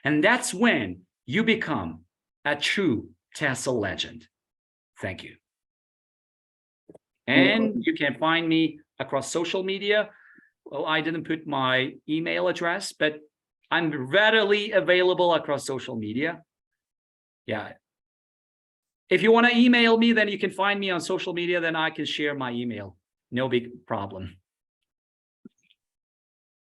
And that's when you become a true TESL legend. Thank you. And you can find me across social media. Well, I didn't put my email address, but I'm readily available across social media. Yeah. If you want to email me, then you can find me on social media, then I can share my email. No big problem.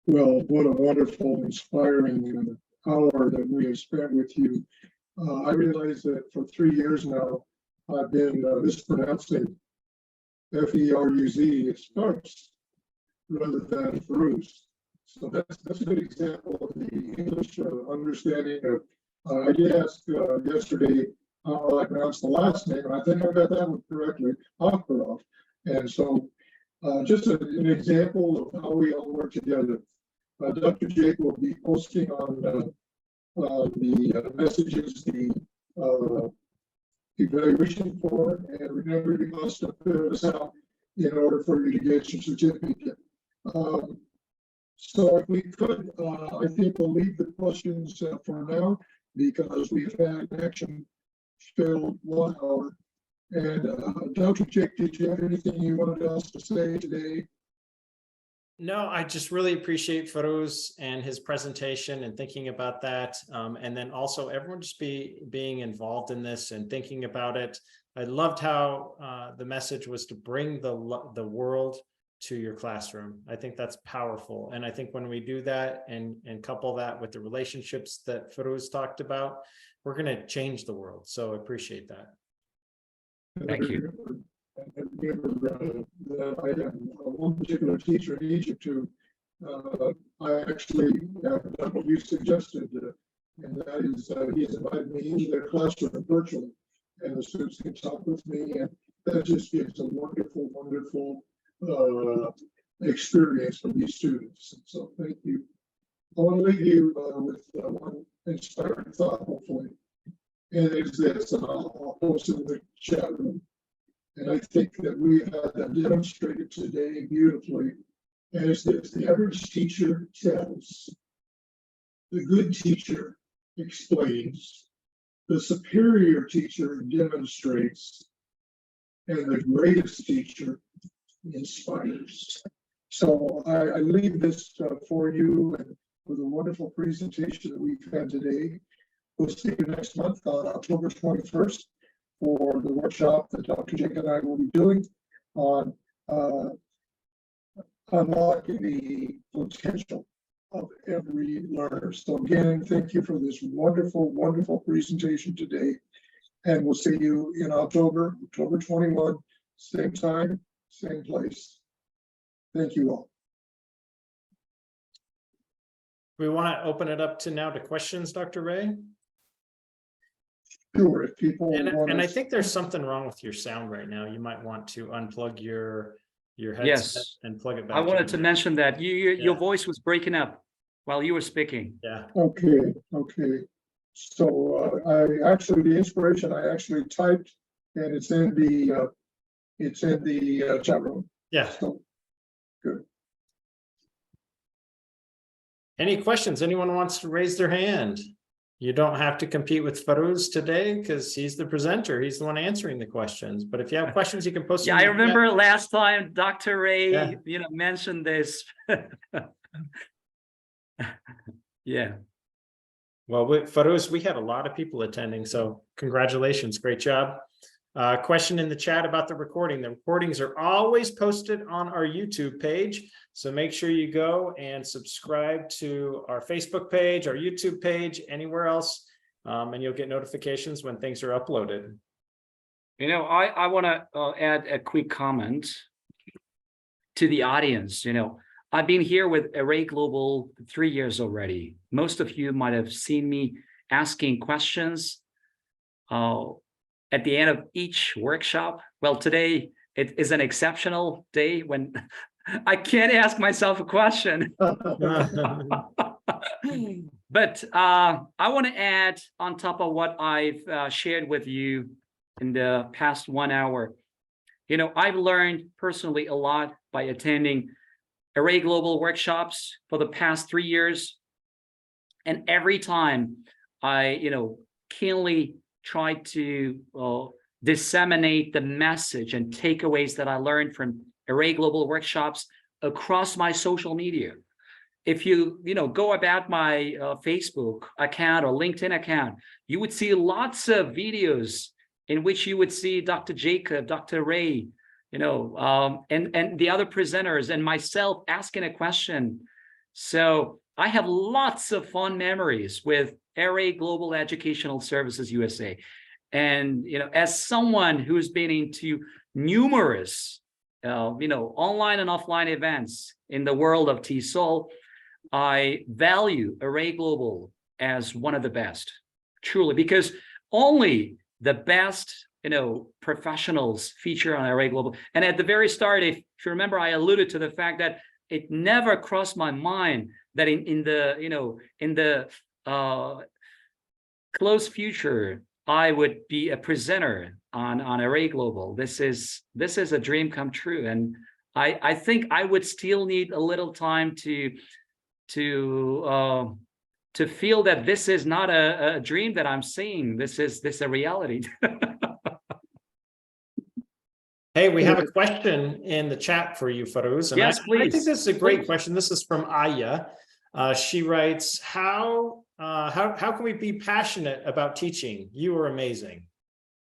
Well, what a wonderful, inspiring hour that we have spent with you. I realize that for 3 years now, I've been mispronouncing Feruz. It's Feruz rather than Feruz. So that's a good example of the English understanding of. I did ask yesterday how I pronounce the last name, and I think I got that one correctly, Akbarov. And so just an example of how we all work together. Dr. Jake will be posting on the messages, the evaluation form, and remember you must fill this out in order for you to get your certificate. So if we could, I think we'll leave the questions for now because we've had an action-filled 1 hour. And Dr. Jake, did you have anything you wanted us to say today? No, I just really appreciate Feruz and his presentation and thinking about that. And then also everyone just being involved in this and thinking about it. I loved how the message was to bring the world to your classroom. I think that's powerful. And I think when we do that and couple that with the relationships that Feruz talked about, we're going to change the world. So I appreciate that. Thank you. And remember that I have one particular teacher in Egypt who I actually have done what you suggested, and that is he's invited me into their classroom virtually, and the students can talk with me, and that just gives a wonderful, wonderful experience for these students. And so thank you. I want to leave you with one inspiring thought, hopefully, and it's this, and I'll post it in the chat room. And I think that we had that demonstrated today beautifully. And it's this: the average teacher tells, the good teacher explains, the superior teacher demonstrates, and the greatest teacher inspires. So I leave this for you and with a wonderful presentation that we've had today. We'll see you next month on October 21st. For the workshop that Dr. Jake and I will be doing on unlocking the potential of every learner. So again, thank you for this wonderful, wonderful presentation today. And we'll see you in October 21, same time, same place. Thank you all. We want to open it up to now to questions, Dr. Ray. Sure, if people want And to... I think there's something wrong with your sound right now. You might want to unplug your headset Yes. and plug it back. I wanted to in. mention that your Yeah. voice was breaking up while you were speaking. Yeah. Okay. So I actually, the inspiration I actually typed, and it's in the chat room. Yeah. So good. Any questions? Anyone wants to raise their hand? You don't have to compete with Feruz today because he's the presenter. He's the one answering the questions. But if you have questions, you can post them. Yeah, I in the chat. remember last time Dr. Ray, Yeah. mentioned this. Yeah. Well, Feruz, we had a lot of people attending, so congratulations. Great job. Question in the chat about the recording. The recordings are always posted on our YouTube page. So make sure you go and subscribe to our Facebook page, our YouTube page, anywhere else, and you'll get notifications when things are uploaded. I want to add a quick comment to the audience. I've been here with Array Global 3 years already. Most of you might have seen me asking questions at the end of each workshop. Well, today it is an exceptional day when I can't ask myself a question. But I want to add on top of what I've shared with you in the past 1 hour. I've learned personally a lot by attending Array Global workshops for the past 3 years. And every time I, keenly try to disseminate the message and takeaways that I learned from Array Global workshops across my social media. If you go about my Facebook account or LinkedIn account, you would see lots of videos in which you would see Dr. Jacob, Dr. Ray, and the other presenters and myself asking a question. So I have lots of fun memories with Array Global Educational Services USA. And, as someone who's been into numerous, online and offline events in the world of TESL, I value Array Global as one of the best, truly, because only the best, professionals feature on Array Global. And at the very start, if you remember, I alluded to the fact that it never crossed my mind that in the close future, I would be a presenter on Array Global. This is a dream come true, and I think I would still need a little time to feel that this is not a dream that I'm seeing. This is a reality. Hey, we have a question in the chat for you, Feruz. And Yes, I please. think this is a great Please. question. This is from Aya. She writes, how can we be passionate about teaching? You are amazing.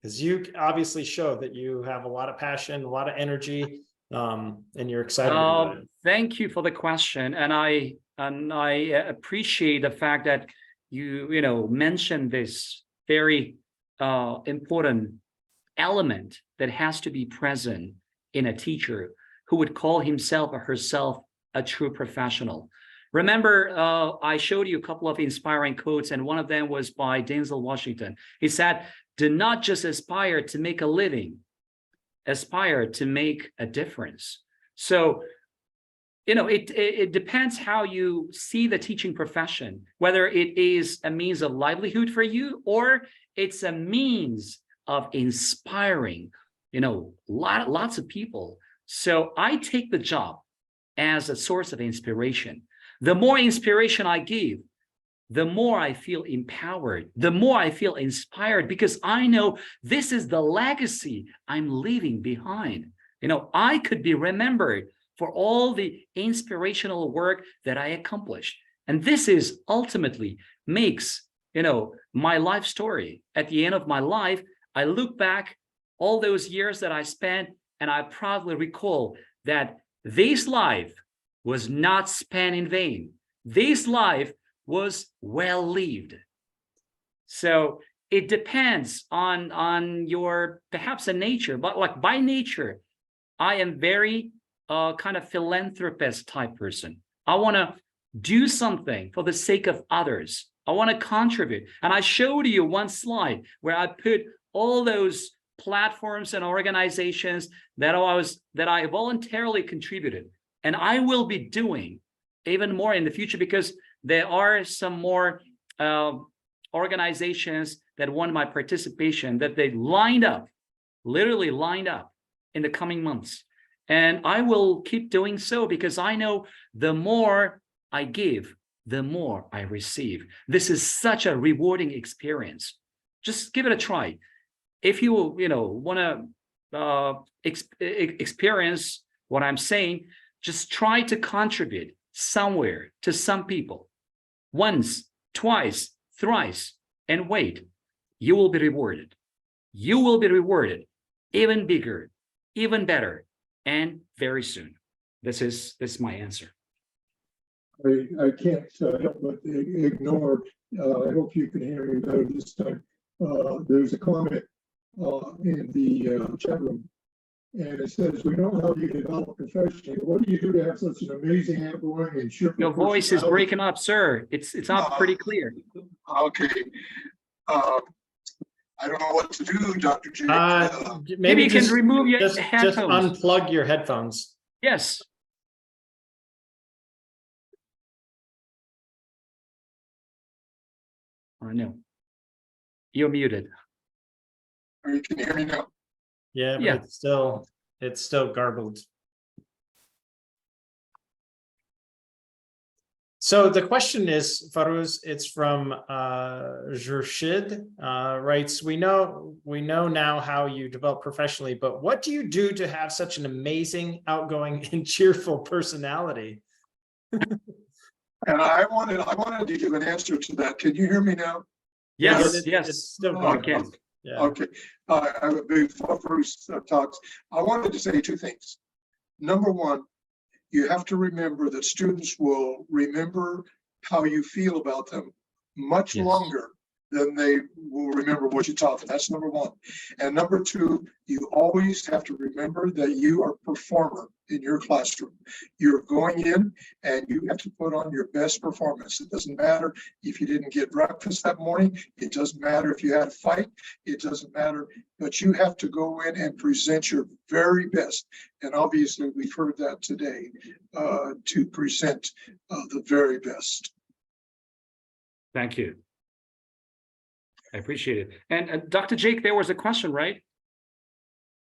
Because you obviously show that you have a lot of passion, a lot of energy, and you're excited about it. Thank you for the question. And I appreciate the fact that you mentioned this very important element that has to be present in a teacher who would call himself or herself a true professional. Remember, I showed you a couple of inspiring quotes, and one of them was by Denzel Washington. He said, "Do not just aspire to make a living, aspire to make a difference." So, it depends how you see the teaching profession, whether it is a means of livelihood for you or it's a means of inspiring, lots of people. So I take the job as a source of inspiration. The more inspiration I give, the more I feel empowered, the more I feel inspired, because I know this is the legacy I'm leaving behind. I could be remembered for all the inspirational work that I accomplished. And this is ultimately makes, my life story. At the end of my life, I look back all those years that I spent, and I proudly recall that this life was not spent in vain. This life was well lived. So it depends on your perhaps a nature, but like by nature, I am very kind of philanthropist type person. I want to do something for the sake of others. I want to contribute. And I showed you one slide where I put all those platforms and organizations that I voluntarily contributed. And I will be doing even more in the future, because there are some more organizations that want my participation that they literally lined up in the coming months. And I will keep doing so, because I know the more I give, the more I receive. This is such a rewarding experience. Just give it a try. If you want to experience what I'm saying, just try to contribute somewhere to some people. Once, twice, thrice, and wait, you will be rewarded. You will be rewarded even bigger, even better, and very soon. This is my answer. I can't help but ignore, I hope you can hear me better this time. There's a comment in the chat room, and it says, "We know how you develop professionally. What do you do to have such an amazing, outgoing, and cheerful Your voice is breaking up, sir. It's not pretty clear. Okay. I don't know what to do, Dr. J. Maybe you can remove your just headphones. unplug your headphones. Yes. I know. You're muted. You can hear me now. Yeah, but Yeah. it's still garbled. So the question is, Feruz, it's from Jurshid, writes, we know now how you develop professionally, but what do you do to have such an amazing, outgoing, and cheerful personality? And I wanted to give an answer to that. Can you hear me now? Yes, It's yes. still Oh, going. okay. Yeah. Okay, before Bruce talks, I wanted to say two things. Number one, you have to remember that students will remember how you feel about them much Yes. longer than they will remember what you taught them. That's number one. And number two, you always have to remember that you are a performer in your classroom. You're going in and you have to put on your best performance. It doesn't matter if you didn't get breakfast that morning. It doesn't matter if you had a fight. It doesn't matter, but you have to go in and present your very best. And obviously we've heard that today, to present the very best. Thank you. I appreciate it. And Dr. Jake, there was a question, right?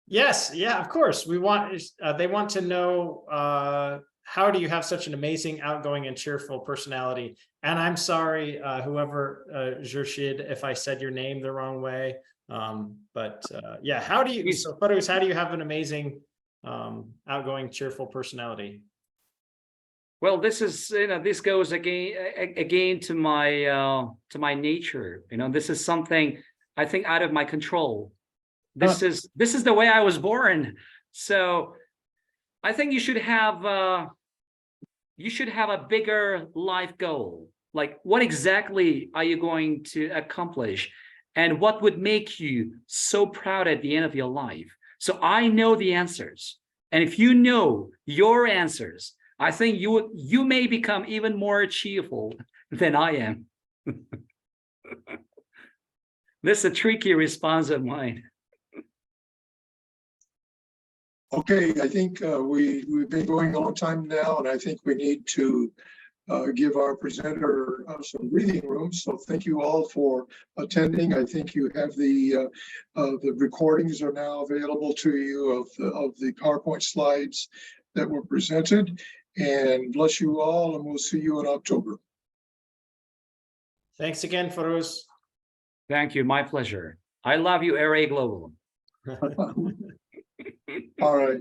Yes, yeah, of course. They want to know how do you have such an amazing, outgoing, and cheerful personality? And I'm sorry, whoever Jurshid, if I said your name the wrong way. Yeah, how do you? So, Feruz, how do you have an amazing, outgoing, cheerful personality? Well, this is, this goes again to my nature. This is something I think out of my control. This is the way I was born. So I think you should have a bigger life goal. Like, what exactly are you going to accomplish, and what would make you so proud at the end of your life? So I know the answers, and if you know your answers, I think you may become even more cheerful than I am. This is a tricky response of mine. Okay, I think we've been going a long time now, and I think we need to give our presenter some breathing room. So thank you all for attending. I think you have the recordings are now available to you of the PowerPoint slides that were presented. And bless you all, and we'll see you in October. Thanks again, Feruz. Thank you. My pleasure. I love you, RA Global. All right.